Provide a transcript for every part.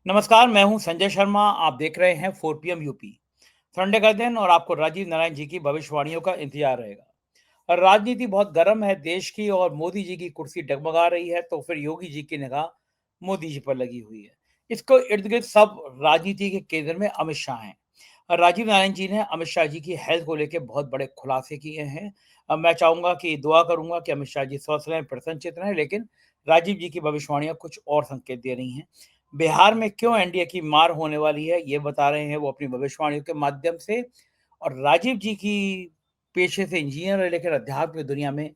नमस्कार, मैं हूं संजय शर्मा। आप देख रहे हैं 4 पीएम यूपी। संडे का दिन और आपको राजीव नारायण जी की भविष्यवाणियों का इंतजार रहेगा। और राजनीति बहुत गर्म है देश की और मोदी जी की कुर्सी डगमगा रही है, तो फिर योगी जी की निगाह मोदी जी पर लगी हुई है। इसको इर्द-गिर्द सब राजनीति के केंद्र में अमित शाह हैं। राजीव नारायण जी ने अमित शाह जी की हेल्थ को लेके बहुत बड़े खुलासे किए हैं। अब मैं चाहूँगा कि दुआ करूँगा कि अमित शाह जी स्वस्थ रहें, प्रसन्नचित्त रहें, लेकिन राजीव जी की भविष्यवाणियाँ कुछ और संकेत दे रही हैं। बिहार में क्यों एनडीए की मार होने वाली है, ये बता रहे हैं वो अपनी भविष्यवाणियों के माध्यम से। और राजीव जी की पेशे से इंजीनियर है, लेकिन अध्यात्म की दुनिया में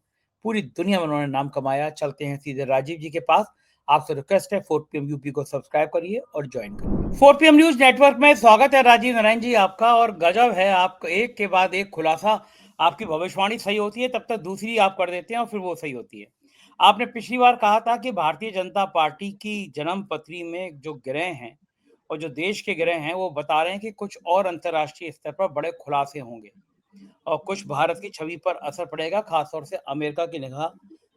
पूरी दुनिया में उन्होंने नाम कमाया। चलते हैं सीधे राजीव जी के पास। आपसे रिक्वेस्ट है 4 पीएम यूपी को सब्सक्राइब करिए और ज्वाइन करिए। 4 पीएम न्यूज नेटवर्क में स्वागत है राजीव नारायण जी आपका। और गजब है, आप एक के बाद एक खुलासा, आपकी भविष्यवाणी सही होती है तब तक दूसरी आप कर देते हैं और फिर वो सही होती है। आपने पिछली बार कहा था कि भारतीय जनता पार्टी की जन्म पत्री में जो गिरह हैं और जो देश के गिरह हैं, वो बता रहे हैं कि कुछ और अंतर्राष्ट्रीय स्तर पर बड़े खुलासे होंगे और कुछ भारत की छवि पर असर पड़ेगा, खासतौर से अमेरिका की निगाह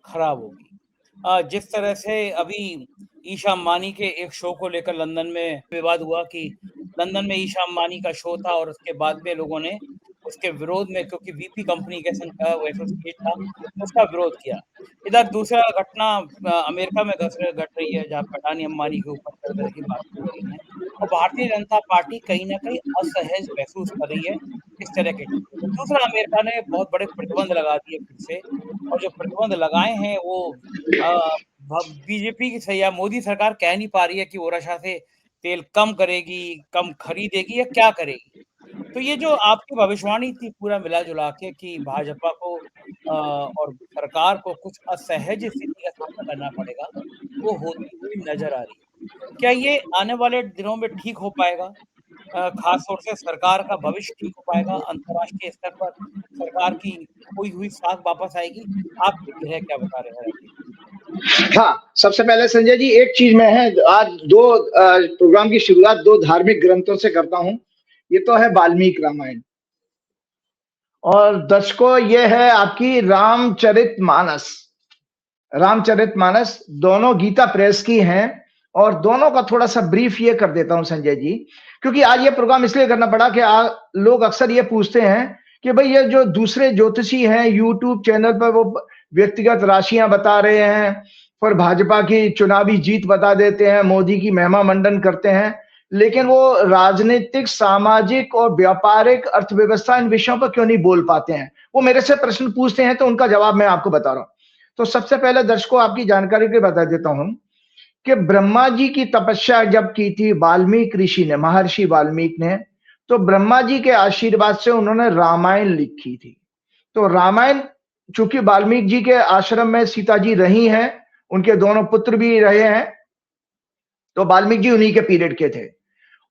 खराब होगी। जिस तरह से अभी ईशा अंबानी के एक शो को लेकर लंदन में विवाद हुआ कि लंदन में ईशा अंबानी का शो था और उसके बाद में लोगों ने उसके विरोध में, क्योंकि वीपी कम्युनिकेशन का वो एसोसिएट था, उसका विरोध किया। इधर दूसरा घटना अमेरिका में घट रही है, जहाँ अडानी अंबानी के ऊपर तरह-तरह की बातें हो रही हैं और भारतीय जनता पार्टी कहीं न कहीं असहज महसूस कर रही है इस तरह के चीज़ों में। दूसरा, अमेरिका ने बहुत बड़े प्रतिबंध लगा दिए फिर से, और जो प्रतिबंध लगाए हैं वो अ, भ बीजेपी की सही है, मोदी सरकार कह नहीं पा रही है कि वो रशा से तेल कम करेगी, कम खरीदेगी या क्या करेगी। तो ये जो आपकी भविष्यवाणी थी पूरा मिला-जुला के कि भाजपा को और सरकार को कुछ असहज स्थिति का सामना करना पड़ेगा, वो होती हुई नज़र आ रही है। क्या ये आने वाले दिनों में ठीक हो पाएगा? खास तौर से सरकार का भविष्य ठीक हो पाएगा? अंतर्राष्ट्रीय स्तर पर सरकार की खोई हुई साख वापस आएगी? आपके गृह क्या बता रहे हैं राजीव? हाँ, सबसे पहले संजय जी एक चीज मैं है आज दो प्रोग्राम की शुरुआत दो धार्मिक ग्रंथों से करता हूँ। ये तो है वाल्मीकि रामायण और दर्शकों ये है आपकी रामचरितमानस। रामचरितमानस दोनों गीता प्रेस की हैं और दोनों का थोड़ा सा ब्रीफ ये कर देता हूं संजय जी, क्योंकि आज ये प्रोग्राम इसलिए करना पड़ा कि लोग अक्सर ये पूछते हैं कि भाई ये जो दूसरे ज्योतिषी हैं यूट्यूब चैनल पर वो व्यक्तिगत राशियां बता रहे हैं, फिर भाजपा की चुनावी जीत बता देते हैं, मोदी की महिमा मंडन करते हैं, लेकिन वो राजनीतिक, सामाजिक और व्यापारिक अर्थव्यवस्था इन विषयों पर क्यों नहीं बोल पाते हैं। वो मेरे से प्रश्न पूछते हैं तो उनका जवाब मैं आपको बता रहा हूं। तो सबसे पहले दर्शकों आपकी जानकारी के लिए बता देता हूं कि ब्रह्मा जी की तपस्या जब की थी वाल्मीकि ऋषि ने, महर्षि वाल्मीकि ने, तो ब्रह्मा जी के आशीर्वाद से उन्होंने रामायण लिखी थी। तो रामायण चूंकि वाल्मीकि जी के आश्रम में सीता जी रही हैं, उनके दोनों पुत्र भी रहे हैं, तो वाल्मीकि जी उन्हीं के पीरियड के थे।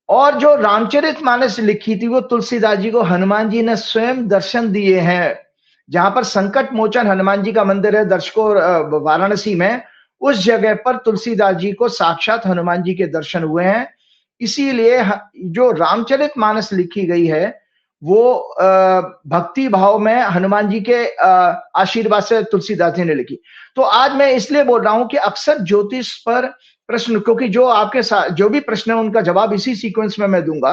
और जो रामचरितमानस लिखी थी वो तुलसीदास जी को हनुमान जी ने स्वयं दर्शन दिए हैं। जहां पर संकट मोचन हनुमान जी का मंदिर है दर्शकों वाराणसी में, उस जगह पर तुलसीदास जी को साक्षात हनुमान जी के दर्शन हुए हैं। इसीलिए जो रामचरितमानस लिखी गई है वो भक्ति भाव में हनुमान जी के आशीर्वाद से तुलसीदास जी ने लिखी। तो आज मैं इसलिए बोल रहा हूं कि अक्सर ज्योतिष पर प्रश्न, क्योंकि जो आपके साथ जो भी प्रश्न है उनका जवाब इसी सीक्वेंस में मैं दूंगा,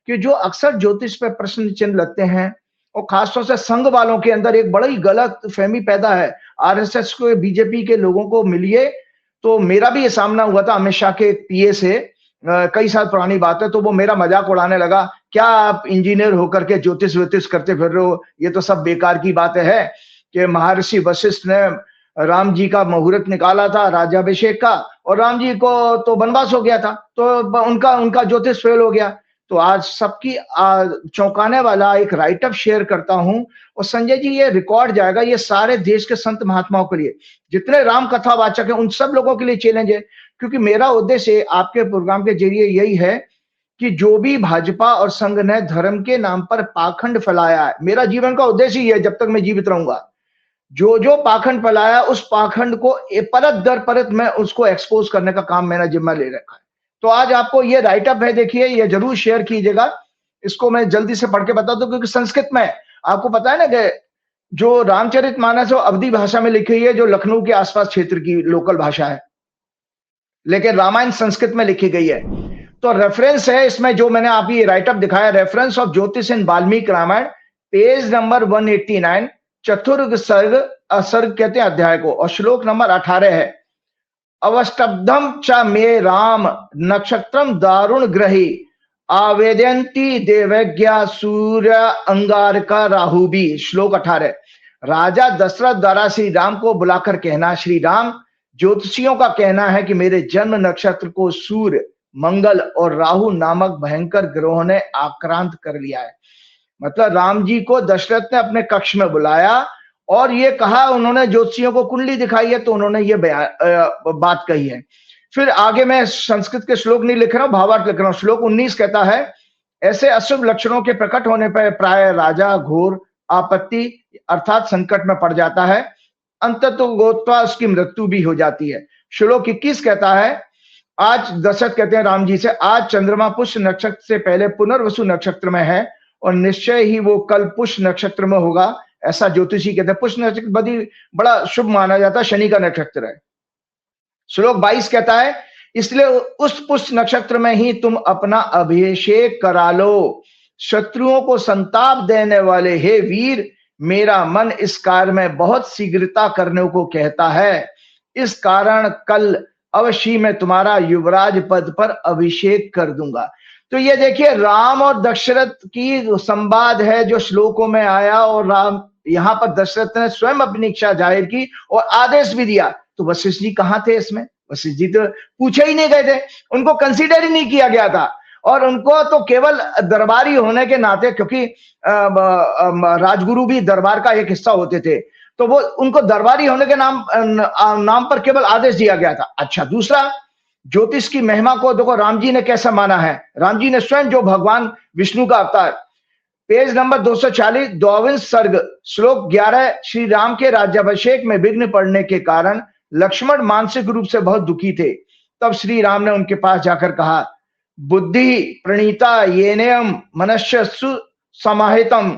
कि जो अक्सर ज्योतिष पे प्रश्न चिन्ह लगते हैं और खासतौर से संघ वालों के अंदर एक बड़ी गलत फहमी पैदा है। आरएसएस को, बीजेपी के लोगों को मिलिए, तो मेरा भी ये सामना हुआ था अमित शाह के पीए से, कई साल पुरानी बात है, तो वो मेरा मजाक उड़ाने लगा, क्या आप इंजीनियर होकर के ज्योतिष व्योतिष करते फिर रहे हो, ये तो सब बेकार की बातें है। कि महर्षि वशिष्ठ ने राम जी का मुहूर्त निकाला था राज्याभिषेक का, और राम जी को तो वनवास हो गया था, तो उनका ज्योतिष फेल हो गया। तो आज सबकी चौंकाने वाला एक राइटअप शेयर करता हूं, और संजय जी ये रिकॉर्ड जाएगा, ये सारे देश के संत महात्माओं के लिए, जितने राम कथावाचक हैं उन सब लोगों के लिए चैलेंज है। क्योंकि मेरा उद्देश्य आपके प्रोग्राम के जरिए यही है कि जो भी भाजपा और संघ ने धर्म के नाम पर पाखंड फैलाया है, मेरा जीवन का उद्देश्य ही है जब तक मैं जीवित रहूंगा, जो जो पाखंड फैलाया उस पाखंड को परत दर परत में उसको एक्सपोज करने का काम मैंने जिम्मा ले रखा है। तो आज आपको ये राइटअप है, देखिए, ये जरूर शेयर कीजिएगा। इसको मैं जल्दी से पढ़ के बता दूं, क्योंकि संस्कृत में आपको पता है ना कि जो रामचरितमानस है अवधी भाषा में लिखी है, जो लखनऊ के आसपास क्षेत्र की लोकल भाषा है, लेकिन रामायण संस्कृत में लिखी गई है। तो रेफरेंस है इसमें जो मैंने आप ये राइटअप दिखाया, रेफरेंस ऑफ ज्योतिष इन वाल्मीकि रामायण, पेज नंबर 189, चतुर्ग सर्ग, सर्ग कहते हैं अध्याय को, और श्लोक नंबर 18 है, अवस्तब्धम च मे राम नक्षत्रम दारुण ग्रही आवेदयंती देवज्ञा सूर्य अंगारका राहु भी। श्लोक 18, राजा दशरथ द्वारा श्री राम को बुलाकर कहना, श्री राम, ज्योतिषियों का कहना है कि मेरे जन्म नक्षत्र को सूर्य, मंगल और राहु नामक भयंकर ग्रहों ने आक्रांत कर लिया है। मतलब राम जी को दशरथ ने अपने कक्ष में बुलाया और ये कहा, उन्होंने ज्योतिषियों को कुंडली दिखाई है, तो उन्होंने ये बात कही है। फिर आगे मैं संस्कृत के श्लोक नहीं लिख रहा हूं, भावार्थ लिख रहा हूं। श्लोक 19 कहता है, ऐसे अशुभ लक्षणों के प्रकट होने पर प्राय राजा घोर आपत्ति अर्थात संकट में पड़ जाता है, अंततः गोत्वा उसकी मृत्यु भी हो जाती है। श्लोक 21 कहता है, आज दशरथ कहते हैं राम जी से, आज चंद्रमा पुष्य नक्षत्र से पहले पुनर्वसु नक्षत्र में है और निश्चय ही वो कल पुष्य नक्षत्र में होगा, ऐसा ज्योतिषी कहते हैं। पुष्य नक्षत्र बड़ा शुभ माना जाता है, शनि का नक्षत्र है। श्लोक 22 कहता है, इसलिए उस पुष्य नक्षत्र में ही तुम अपना अभिषेक करा लो। शत्रुओं को संताप देने वाले हे वीर, मेरा मन इस कार्य में बहुत शीघ्रता करने को कहता है, इस कारण कल अवश्य मैं तुम्हारा युवराज पद पर अभिषेक कर दूंगा। तो ये देखिए राम और दशरथ की संवाद है जो श्लोकों में आया, और राम यहां पर दशरथ ने स्वयं अपनी इच्छा जाहिर की और आदेश भी दिया। तो वशिष्ठ जी कहां थे इसमें? वशिष्ठ जी तो पूछे ही नहीं गए थे, उनको कंसीडर ही नहीं किया गया था, और उनको तो केवल दरबारी होने के नाते, क्योंकि राजगुरु भी दरबार का एक हिस्सा होते थे, तो वो उनको दरबारी होने के नाम पर केवल आदेश दिया गया था। अच्छा, दूसरा, ज्योतिष की महिमा को देखो राम जी ने कैसा माना है। राम जी ने स्वयं जो भगवान विष्णु का अवतार, पेज नंबर 240, 22 सर्ग, श्लोक 11, श्री राम के राज्याभिषेक में विघ्न पड़ने के कारण लक्ष्मण मानसिक रूप से बहुत दुखी थे। तब श्री राम ने उनके पास जाकर कहा, बुद्धि प्रणीता येनेयम मनश्यसु समाहितम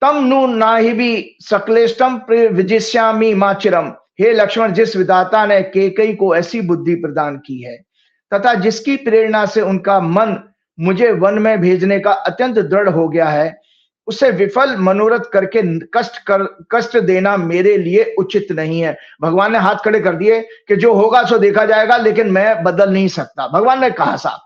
तम नु नाहिबी सकलेष्टम विजिष्यामि माचिरम। हे लक्ष्मण, जिस विधाता ने केकई को ऐसी बुद्धि प्रदान की है तथा जिसकी प्रेरणा से उनका मन मुझे वन में भेजने का अत्यंत दृढ़ हो गया है, उसे विफल मनोरथ करके कष्ट देना मेरे लिए उचित नहीं है। भगवान ने हाथ खड़े कर दिए कि जो होगा सो देखा जाएगा, लेकिन मैं बदल नहीं सकता, भगवान ने कहा साहब।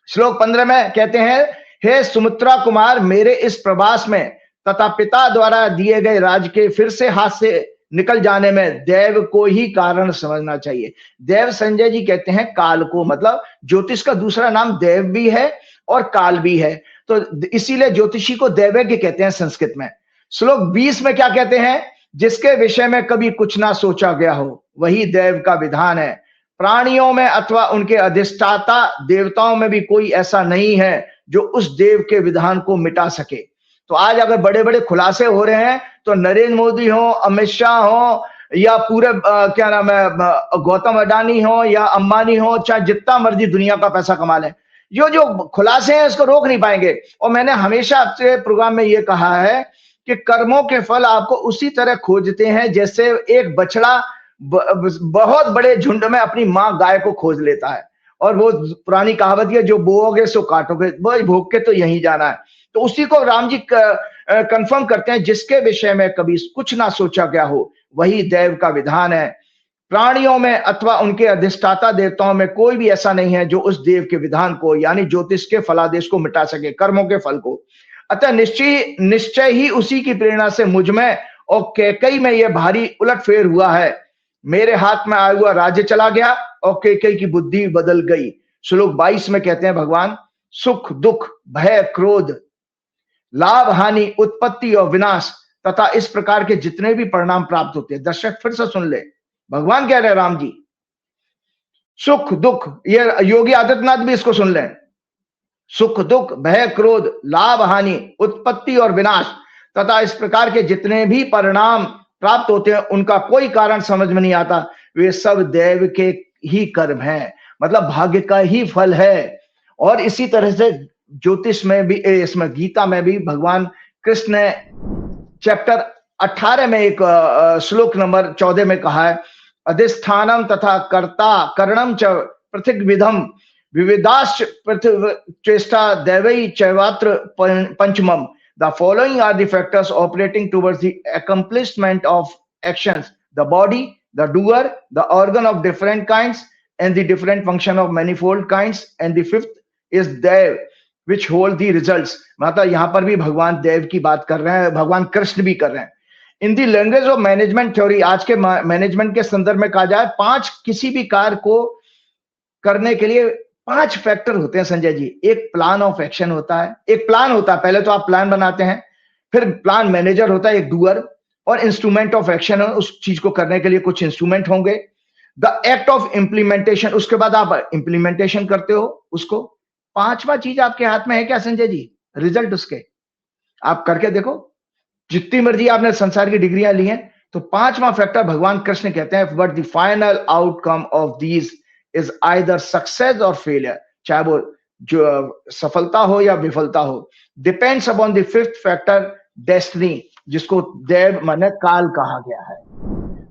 श्लोक 15 में कहते हैं, हे सुमित्रा कुमार, मेरे इस प्रवास में तथा पिता द्वारा दिए गए राज्य के फिर से हाथ से निकल जाने में देव को ही कारण समझना चाहिए। देव, संजय जी कहते हैं काल को, मतलब ज्योतिष का दूसरा नाम देव भी है और काल भी है, तो इसीलिए ज्योतिषी को देवज्ञ कहते हैं संस्कृत में। श्लोक 20 में क्या कहते हैं, जिसके विषय में कभी कुछ ना सोचा गया हो वही देव का विधान है। प्राणियों में अथवा उनके अधिष्ठाता देवताओं में भी कोई ऐसा नहीं है जो उस देव के विधान को मिटा सके। तो आज अगर बड़े बड़े खुलासे हो रहे हैं तो नरेंद्र मोदी हो, अमित शाह हो, या पूरे क्या नाम है गौतम अडानी हो या अंबानी हो, चाहे जितना मर्जी दुनिया का पैसा कमा लें, जो खुलासे हैं इसको रोक नहीं पाएंगे। और मैंने हमेशा आपसे प्रोग्राम में ये कहा है कि कर्मों के फल आपको उसी तरह खोजते हैं जैसे एक बछड़ा बहुत बड़े झुंड में अपनी माँ गाय को खोज लेता है, और वो पुरानी कहावत है, जो बोओगे सो काटोगे, वो भोग के तो यहीं जाना है। तो उसी को राम जी कंफर्म करते हैं, जिसके विषय में कभी कुछ ना सोचा गया हो वही देव का विधान है। प्राणियों में अथवा उनके अधिष्ठाता देवताओं में कोई भी ऐसा नहीं है जो उस देव के विधान को, यानी ज्योतिष के फलादेश को मिटा सके, कर्मों के फल को। अतः निश्चय ही उसी की प्रेरणा से मुझ में और कैकई में यह भारी उलटफेर हुआ है। मेरे हाथ में आया हुआ राज्य चला गया और कैकई की बुद्धि बदल गई। श्लोक 22 में कहते हैं भगवान, सुख दुख भय क्रोध लाभ हानि उत्पत्ति और विनाश तथा इस प्रकार के जितने भी परिणाम प्राप्त होते हैं। दर्शक फिर से सुन ले, भगवान कह रहे राम जी, सुख दुख, ये योगी आदित्यनाथ भी इसको सुन लें, सुख दुख भय क्रोध लाभ हानि उत्पत्ति और विनाश तथा इस प्रकार के जितने भी परिणाम प्राप्त होते हैं उनका कोई कारण समझ में नहीं आता, वे सब देव के ही कर्म हैं, मतलब भाग्य का ही फल है। और इसी तरह से ज्योतिष में भी, इसमें गीता में भी भगवान कृष्ण ने चैप्टर 18 में एक श्लोक नंबर 14 में कहा है, अधिष्ठानम तथा कर्ता करणम च पृथक विधम विविधाश्च चेष्टा दैवै चैवात्र पंचमम. The following are the factors operating towards the accomplishment of actions: the body, the doer, the organ of different kinds, and the different function of manifold kinds. And the fifth is Dev, which hold the results. मतलब यहाँ पर भी भगवान देव की बात कर रहे हैं, भगवान कृष्ण भी कर रहे हैं. इन दी लैंग्वेज ऑफ मैनेजमेंट थ्योरी, आज के मैनेजमेंट के संदर्भ में कहा जाए, 5 किसी भी कार्य को करने के लिए 5 फैक्टर होते हैं संजय जी. एक प्लान ऑफ एक्शन होता है, एक प्लान होता है, पहले तो आप प्लान बनाते हैं, फिर प्लान मैनेजर होता है, एक डूअर, और इंस्ट्रूमेंट ऑफ एक्शन, उस चीज को करने के लिए कुछ इंस्ट्रूमेंट होंगे. द एक्ट ऑफ इंप्लीमेंटेशन, उसके बाद आप इंप्लीमेंटेशन करते हो उसको. 5वां चीज आपके हाथ में है क्या संजय जी? रिजल्ट. उसके आप करके देखो, जितनी मर्जी आपने संसार की डिग्रियां ली हैं, तो 5वां फैक्टर भगवान कृष्ण कहते हैं, but the final outcome of these is either success और फेलियर. चाहे वो जो सफलता हो या विफलता हो, depends upon the 5th factor, destiny, जिसको देव माने काल कहा गया है.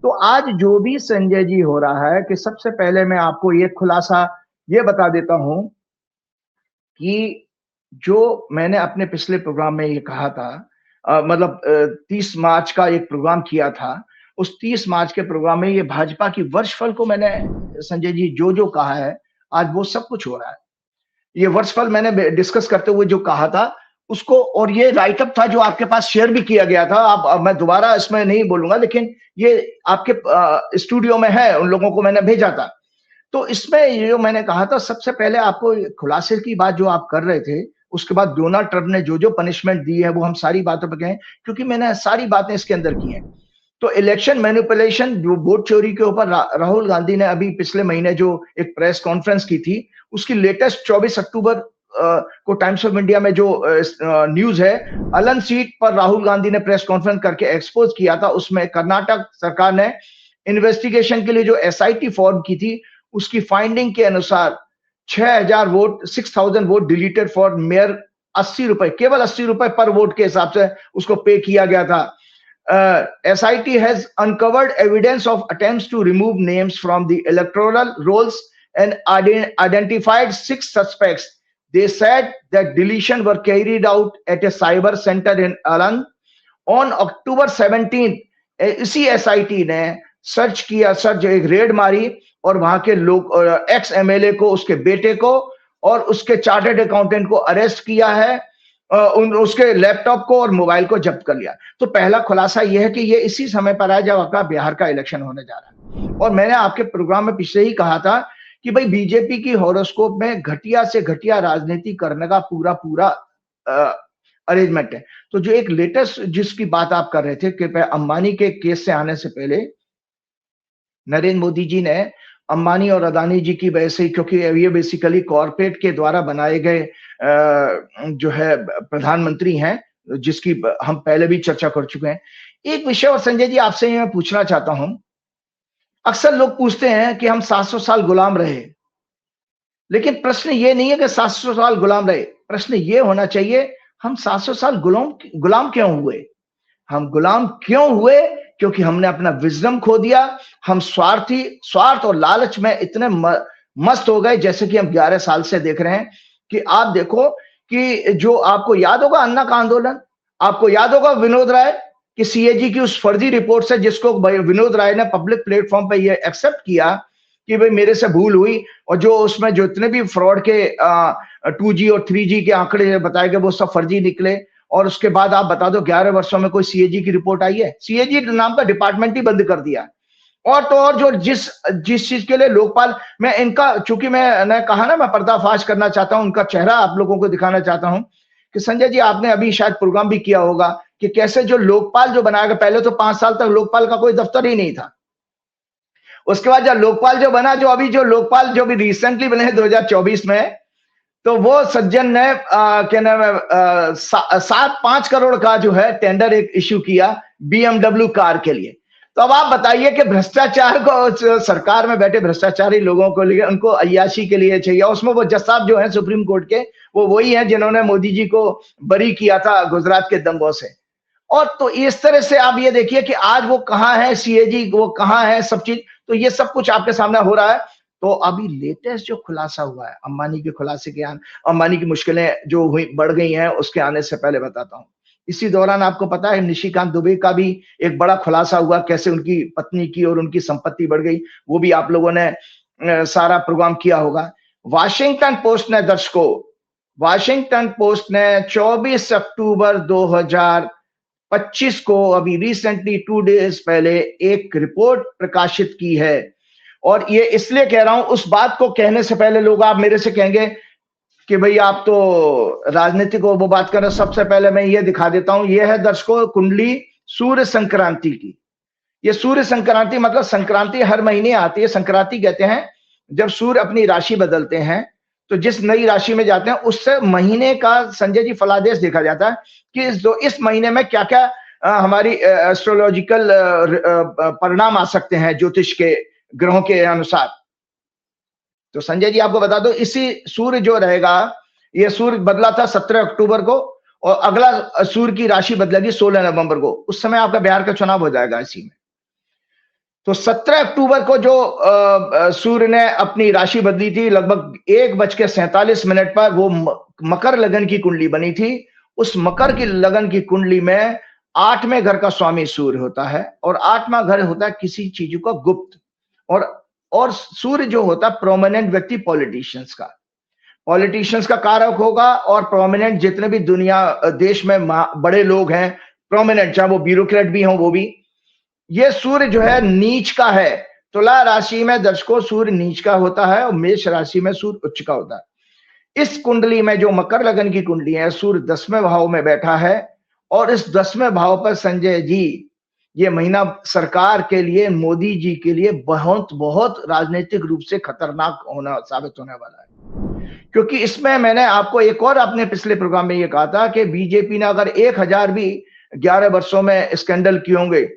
तो आज जो भी संजय जी हो रहा है, कि सबसे पहले मैं आपको ये खुलासा ये बता देता हूं कि जो मैंने अपने पिछले प्रोग्राम में ये कहा था, मतलब 30 मार्च का एक प्रोग्राम किया था, उस 30 मार्च के प्रोग्राम में ये भाजपा की वर्षफल को मैंने संजय जी जो कहा है, आज वो सब कुछ हो रहा है. ये वर्षफल मैंने डिस्कस करते हुए जो कहा था उसको, और ये राइटअप था जो आपके पास शेयर भी किया गया था. आप मैं दोबारा इसमें नहीं बोलूंगा, लेकिन ये आपके स्टूडियो में है, उन लोगों को मैंने भेजा था. तो इसमें ये जो मैंने कहा था, सबसे पहले आपको खुलासे की बात जो आप कर रहे थे, उसके बाद डोनाल्ड ट्रंप ने जो पनिशमेंट दी है, वो हम सारी बातों पर गए, क्योंकि मैंने सारी बातें इसके अंदर की हैं. तो इलेक्शन मैनिपुलेशन, जो वोट चोरी के ऊपर राहुल गांधी ने अभी पिछले महीने जो एक प्रेस कॉन्फ्रेंस की थी, उसकी लेटेस्ट 24 अक्टूबर को टाइम्स ऑफ इंडिया में जो न्यूज है, अलन सीट पर राहुल गांधी ने प्रेस कॉन्फ्रेंस करके एक्सपोज किया था. उसमें कर्नाटक सरकार ने इन्वेस्टिगेशन के लिए जो SIT फॉर्म की थी, उसकी फाइंडिंग के अनुसार 6,000 वोट डिलीटेड फॉर मेयर. 80 रुपए, केवल 80 रुपए पर वोट के हिसाब से उसको पे किया गया था. SIT has uncovered evidence of attempts to remove names from the electoral rolls and identified 6 suspects. They said that deletion were carried out at a cyber center in Alan. On October 17th, इसी SIT ने search एक red मारी, और वहां के लोग x MLA को, उसके बेटे को और उसके चार्टर्ड अकाउंटेंट को अरेस्ट किया है, उसके लैपटॉप को और मोबाइल को जब्त कर लिया. तो पहला खुलासा यह है कि ये इसी समय पर है जब आपका बिहार का इलेक्शन होने जा रहा है. और मैंने आपके प्रोग्राम में पिछले ही कहा था कि भाई बीजेपी की हॉरोस्कोप में घटिया से घटिया राजनीति करने का पूरा अरेंजमेंट है. तो जो एक लेटेस्ट जिसकी बात आप कर रहे थे कि अंबानी के केस से आने से पहले नरेंद्र मोदी जी ने अंबानी और अदानी जी की वजह से, क्योंकि ये बेसिकली कॉर्पोरेट के द्वारा बनाए गए जो है प्रधानमंत्री हैं, जिसकी हम पहले भी चर्चा कर चुके हैं. एक विषय और संजय जी आपसे मैं पूछना चाहता हूं. अक्सर लोग पूछते हैं कि हम 700 साल गुलाम रहे, लेकिन प्रश्न ये नहीं है कि 700 साल गुलाम रहे. प्रश्न ये होना चाहिए, हम 700 साल गुलाम क्यों हुए? हम गुलाम क्यों हुए? क्योंकि हमने अपना विजडम खो दिया. हम स्वार्थ और लालच में इतने मस्त हो गए, जैसे कि हम 11 साल से देख रहे हैं. कि आप देखो कि जो आपको याद होगा अन्ना का आंदोलन, आपको याद होगा विनोद राय कि CAG की उस फर्जी रिपोर्ट से, जिसको विनोद राय ने पब्लिक प्लेटफॉर्म पे ये एक्सेप्ट किया कि भाई मेरे से भूल हुई, और जो उसमें जो इतने भी फ्रॉड के 2G और 3G के आंकड़े बताए गए, वो सब फर्जी निकले. और उसके बाद आप बता दो 11 वर्षों में कोई CAG की रिपोर्ट आई है? CAG नाम का डिपार्टमेंट ही बंद कर दिया. और तो और जो जिस चीज के लिए लोकपाल, मैं इनका, चूंकि मैंने कहा ना, मैं पर्दाफाश करना चाहता हूं, उनका चेहरा आप लोगों को दिखाना चाहता हूं कि संजय जी आपने अभी शायद प्रोग्राम भी किया होगा कि कैसे जो लोकपाल जो बनाया गया, पहले तो 5 साल तक लोकपाल का कोई दफ्तर ही नहीं था. उसके बाद जब लोकपाल जो बना, जो अभी जो लोकपाल जो भी रिसेंटली बने हैं 2024 में, तो वो सज्जन ने क्या नाम है 5 करोड़ का जो है टेंडर एक इश्यू किया BMW कार के लिए. तो अब आप बताइए कि भ्रष्टाचार को, सरकार में बैठे भ्रष्टाचारी लोगों को लिए, उनको अय्याशी के लिए चाहिए. उसमें वो जज साहब जो है सुप्रीम कोर्ट के, वो वही हैं जिन्होंने मोदी जी को बरी किया था गुजरात के दंगों से. और तो इस तरह से आप ये देखिए कि आज वो कहाँ है, CAG वो कहाँ है, सब चीज. तो ये सब कुछ आपके सामने हो रहा है. तो अभी लेटेस्ट जो खुलासा हुआ है अंबानी के खुलासे के अंबानी की मुश्किलें जो हुई बढ़ गई हैं उसके आने से पहले बताता हूँ। इसी दौरान आपको पता है निशिकांत दुबे का भी एक बड़ा खुलासा हुआ, कैसे उनकी पत्नी की और उनकी संपत्ति बढ़ गई, वो भी आप लोगों ने सारा प्रोग्राम किया होगा। वाशिंगटन पोस्ट ने दर्शकों, वाशिंगटन पोस्ट ने 24 अक्टूबर 2025 को अभी रिसेंटली 2 डेज पहले एक रिपोर्ट प्रकाशित की है। और ये इसलिए कह रहा हूं, उस बात को कहने से पहले लोग आप मेरे से कहेंगे कि भाई आप तो राजनीति को वो बात कर रहे, सबसे पहले मैं ये दिखा देता हूं। ये है दर्शकों कुंडली सूर्य संक्रांति की। ये सूर्य संक्रांति मतलब संक्रांति हर महीने आती है। संक्रांति कहते हैं जब सूर्य अपनी राशि बदलते हैं, तो जिस नई राशि में जाते हैं उससे महीने का संजय जी फलादेश देखा जाता है कि इस महीने में क्या क्या हमारी एस्ट्रोलॉजिकल परिणाम आ सकते हैं ज्योतिष के ग्रहों के अनुसार। तो संजय जी आपको बता दो, इसी सूर्य जो रहेगा, ये सूर्य बदला था 17 अक्टूबर को और अगला सूर्य की राशि बदलेगी 16 नवंबर को। उस समय आपका बिहार का चुनाव हो जाएगा इसी में। तो 17 अक्टूबर को जो सूर्य ने अपनी राशि बदली थी, लगभग 1:47 पर वो मकर लगन की कुंडली बनी थी। उस मकर की लगन की कुंडली में 8वें घर का स्वामी सूर्य होता है और 8वां घर होता है किसी चीज का गुप्त। और सूर्य जो होता है प्रोमिनेंट व्यक्ति पॉलिटिशियंस का कारक होगा। और प्रोमिनेंट जितने भी दुनिया देश में बड़े लोग हैं प्रोमिनेंट, चाहे वो ब्यूरोक्रेट भी हों, वो भी। ये सूर्य जो है नीच का है। तुला राशि में दर्शकों सूर्य नीच का होता है और मेष राशि में सूर्य उच्च का होता है। इस कुंडली में जो मकर लगन की कुंडली है, सूर्य 10वें भाव में बैठा है और इस 10वें भाव पर संजय जी ये महीना सरकार के लिए, मोदी जी के लिए बहुत बहुत राजनीतिक रूप से खतरनाक साबित होने वाला है। क्योंकि इसमें मैंने आपको एक और अपने पिछले प्रोग्राम में ये कहा था कि बीजेपी ने अगर 1000 भी 11 वर्षों में स्कैंडल किए होंगे,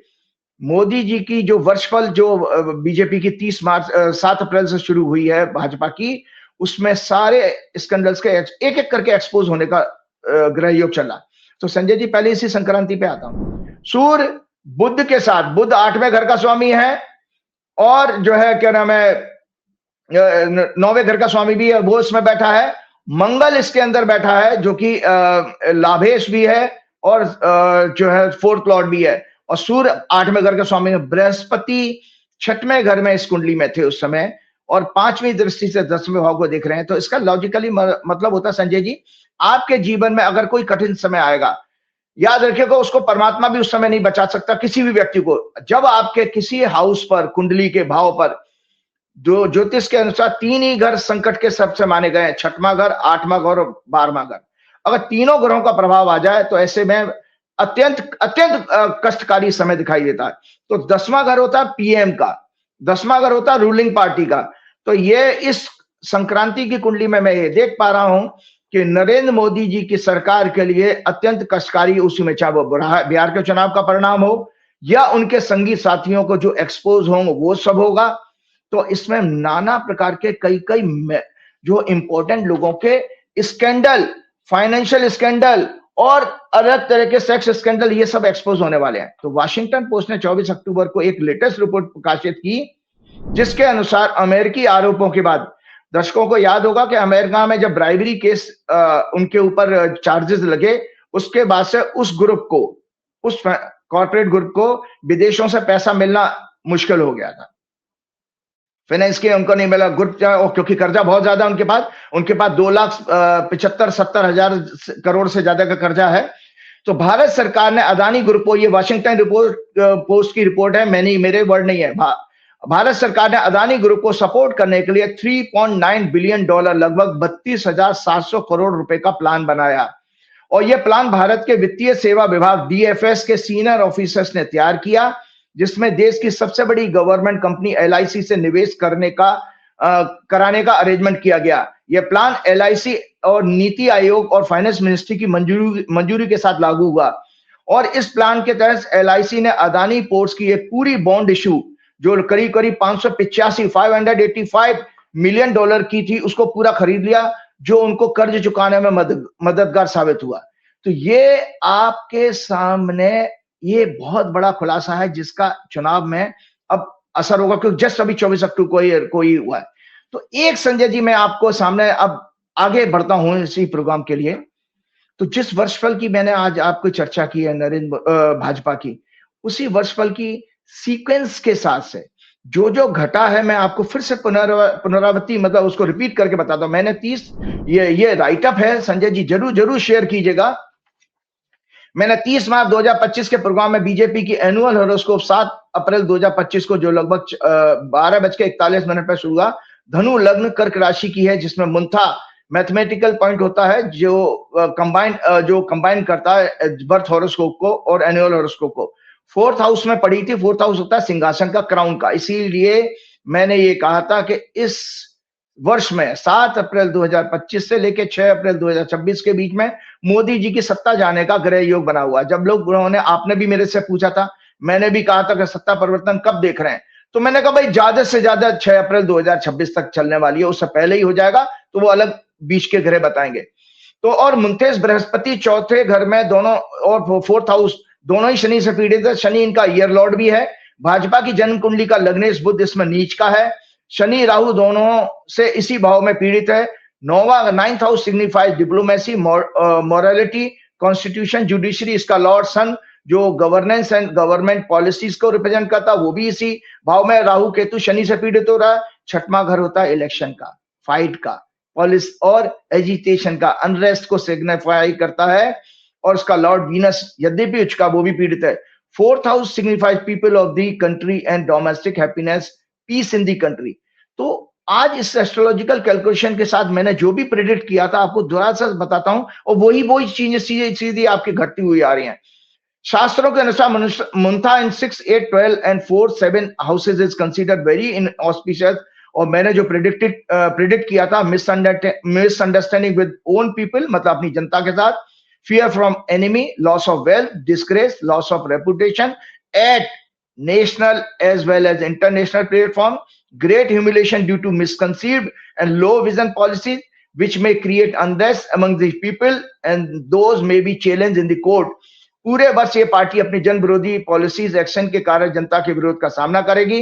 मोदी जी की जो वर्षफल जो बीजेपी की 7 अप्रैल से शुरू हुई है भाजपा की, उसमें सारे स्कैंडल्स के एक एक करके एक्सपोज होने का ग्रह योग चला। तो संजय जी पहले इसी संक्रांति पे आता हूं। सूर्य बुध के साथ, बुध 8वें घर का स्वामी है और जो है क्या नाम है 9वें घर का स्वामी भी है, वो इसमें बैठा है। मंगल इसके अंदर बैठा है जो कि लाभेश भी है और जो है 4th लॉर्ड भी है। और सूर्य 8वें घर का स्वामी है। बृहस्पति 6वें घर में इस कुंडली में थे उस समय और 5वीं दृष्टि से 10वें भाव को देख रहे हैं। तो इसका लॉजिकली मतलब होता है संजय जी, आपके जीवन में अगर कोई कठिन समय आएगा, याद रखिएगा उसको परमात्मा भी उस समय नहीं बचा सकता किसी भी व्यक्ति को। जब आपके किसी हाउस पर, कुंडली के भाव पर, जो ज्योतिष के अनुसार 3 ही घर संकट के सबसे माने गए हैं, 6वां घर, 8वां घर और 12वां घर। अगर तीनों ग्रहों का प्रभाव आ जाए तो ऐसे में अत्यंत कष्टकारी समय दिखाई देता है। तो 10वां घर होता है पीएम का, 10वां घर होता है रूलिंग पार्टी का। तो ये इस संक्रांति की कुंडली में मैं ये देख पा रहा हूं कि नरेंद्र मोदी जी की सरकार के लिए अत्यंत कष्टकारी, उसी में चाहे वो बिहार के चुनाव का परिणाम हो या उनके संगी साथियों को जो एक्सपोज होंगे वो सब होगा। तो इसमें नाना प्रकार के कई जो इंपॉर्टेंट लोगों के स्कैंडल, फाइनेंशियल स्कैंडल और अलग तरह के सेक्स स्कैंडल, ये सब एक्सपोज होने वाले हैं। तो वाशिंगटन पोस्ट ने 24 अक्टूबर को एक लेटेस्ट रिपोर्ट प्रकाशित की जिसके अनुसार अमेरिकी आरोपों के बाद, दर्शकों को याद होगा कि अमेरिका में जब ब्राइबरी केस उनके ऊपर चार्जेस लगे, उसके बाद से उस ग्रुप को, उस कॉर्पोरेट ग्रुप को विदेशों से पैसा मिलना मुश्किल हो गया था। फाइनेंस के उनको नहीं मिला ग्रुप, क्योंकि कर्जा बहुत ज्यादा उनके पास 2,75,70,000 करोड़ से ज्यादा का कर्जा है। तो भारत सरकार ने अदानी ग्रुप को, ये वाशिंगटन पोस्ट की रिपोर्ट है, मेरे वर्ड नहीं है, भारत सरकार ने अदानी ग्रुप को सपोर्ट करने के लिए $3.9 बिलियन, लगभग 32,700 करोड़ रुपए का प्लान बनाया। और यह प्लान भारत के वित्तीय सेवा विभाग डीएफएस के सीनियर ऑफिसर्स ने तैयार किया, जिसमें देश की सबसे बड़ी गवर्नमेंट कंपनी एलआईसी से निवेश कराने का अरेंजमेंट किया गया। यह प्लान एलआईसी और नीति आयोग और फाइनेंस मिनिस्ट्री की मंजूरी के साथ लागू हुआ। और इस प्लान के तहत एलआईसी ने अदानी पोर्ट्स की एक पूरी बॉन्ड इशू जो करीब 585 मिलियन डॉलर की थी, उसको पूरा खरीद लिया, जो उनको कर्ज चुकाने में मददगार साबित हुआ। तो ये आपके सामने ये बहुत बड़ा खुलासा है जिसका चुनाव में अब असर होगा, क्योंकि जस्ट अभी 24 अक्टूबर को ही हुआ है। तो एक संजय जी मैं आपको सामने अब आगे बढ़ता हूं इसी प्रोग्राम के लिए। तो जिस वर्षफल की मैंने आज आपको चर्चा की है भाजपा की, उसी वर्षफल की सीक्वेंस के साथ से जो घटा है मैं आपको फिर से पुनरावृत्ति मतलब उसको रिपीट करके बताता हूं। मैंने 30 ये राइट अप है संजय जी, जरूर शेयर कीजिएगा। मैंने 30 मार्च 2025 के प्रोग्राम में बीजेपी की एनुअल हॉरोस्कोप 7 अप्रैल 2025 को जो लगभग 12:41 पर शुरू हुआ, धनु लग्न कर्क राशि की है, जिसमें मुंथा मैथमेटिकल पॉइंट होता है जो कंबाइन करता है बर्थ हॉरोस्कोप को और एनुअल हॉरोस्कोप को। फोर्थ हाउस में पड़ी थी। फोर्थ हाउस होता है सिंहासन का, क्राउन का। इसीलिए मैंने ये कहा था कि इस वर्ष में 7 अप्रैल 2025 से लेकर 6 अप्रैल 2026 के बीच में मोदी जी की सत्ता जाने का ग्रह योग बना हुआ। जब लोग उन्होंने आपने भी मेरे से पूछा था, मैंने भी कहा था कि सत्ता परिवर्तन कब देख रहे हैं, तो मैंने कहा भाई ज्यादा से ज्यादा 6 अप्रैल 2026 तक चलने वाली है, उससे पहले ही हो जाएगा तो वो अलग बीच के ग्रह बताएंगे। तो और मुंतेज बृहस्पति चौथे घर में दोनों और फोर्थ हाउस दोनों ही शनि से पीड़ित है। शनि इनका ईयर लॉर्ड भी है। भाजपा की जन्म कुंडली का लग्नेश बुध इसमें नीच का है। शनि राहु दोनों से इसी भाव में पीड़ित है। Ninth house signifies diplomacy, morality, constitution, judiciary. इसका लॉर्ड सन जो गवर्नेंस एंड गवर्नमेंट पॉलिसीज को रिप्रेजेंट करता, वो भी इसी भाव में राहु केतु शनि से पीड़ित हो रहा है। छठवां घर होता है इलेक्शन का, फाइट का, पॉलिस और एजिटेशन का, अनरेस्ट को सिग्निफाई करता है। और उसका लॉर्ड वीनस यद्यपि उच्च का, वो भी पीड़ित है। Fourth house signifies people of the country and domestic happiness, peace in the country. तो आज इस एस्ट्रोलॉजिकल कैलकुलेशन के साथ मैंने जो भी प्रेडिक्ट किया था आपको दोबारा से बताता हूं, और वही चीजें सीधी आपकी घटती हुई आ रही हैं। शास्त्रों के अनुसार मुंथा इन 6, 8, 12 and 4, 7 houses is considered very inauspicious. और मैंने जो प्रेडिक्ट किया था, मिसअंडरस्टैंडिंग विद ओन पीपल, मतलब अपनी जनता के साथ, fear from enemy, loss of wealth, disgrace, loss of reputation at national as well as international platform, great humiliation due to misconceived and low vision policies which may create unrest among the people and those may be challenged in the court. पूरे वर्ष ये party अपनी जन विरोधी policies action के कारण जनता के विरोध का सामना करेगी।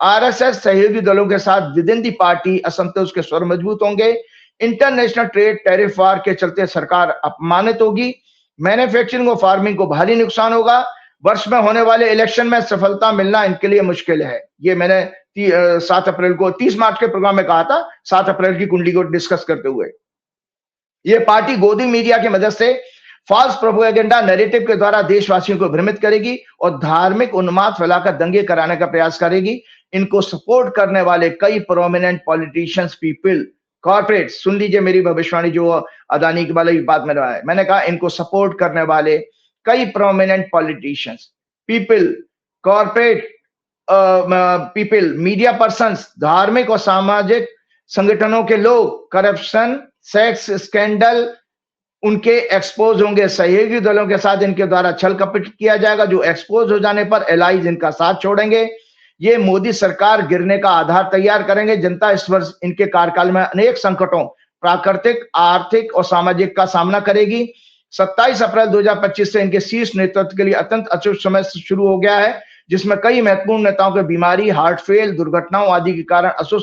आरएसएस सहयोगी दलों के साथ विद इन दी पार्टी असंतोष के स्वर मजबूत होंगे। इंटरनेशनल ट्रेड टैरिफ वार के चलते सरकार अपमानित होगी। मैन्युफैक्चरिंग और फार्मिंग को भारी नुकसान होगा। वर्ष में होने वाले इलेक्शन में सफलता मिलना इनके लिए मुश्किल है। ये मैंने 7 अप्रैल को 30 मार्च के प्रोग्राम में कहा था, 7 अप्रैल की कुंडली को डिस्कस करते हुए। ये पार्टी गोदी मीडिया की मदद से फॉल्स प्रोपेगेंडा नैरेटिव के द्वारा देशवासियों को भ्रमित करेगी और धार्मिक उन्माद फैलाकर दंगे कराने का प्रयास करेगी। इनको सपोर्ट करने वाले कई प्रोमिनेंट पॉलिटिशियंस, पीपल, कॉर्पोरेट, सुन लीजिए मेरी भविष्यवाणी जो अदानी के वाली बात में रहा है। मैंने कहा इनको सपोर्ट करने वाले कई prominent politicians, people, corporate people, media persons, धार्मिक और सामाजिक संगठनों के लोग करप्शन, सेक्स स्कैंडल उनके एक्सपोज होंगे। सहयोगी दलों के साथ इनके द्वारा छल कपट किया जाएगा, जो एक्सपोज हो जाने पर एलाइज इनका साथ छोड़ेंगे। ये मोदी सरकार गिरने का आधार तैयार करेंगे। जनता इस वर्ष इनके कार्यकाल में अनेक संकटों, प्राकृतिक, आर्थिक और सामाजिक का सामना करेगी। 27 अप्रैल 2025 से इनके शीर्ष नेतृत्व के लिए अत्यंत अचूक समय शुरू हो गया है, जिसमें कई महत्वपूर्ण नेताओं की बीमारी, हार्ट फेल, दुर्घटनाओं आदि के कारण अशुभ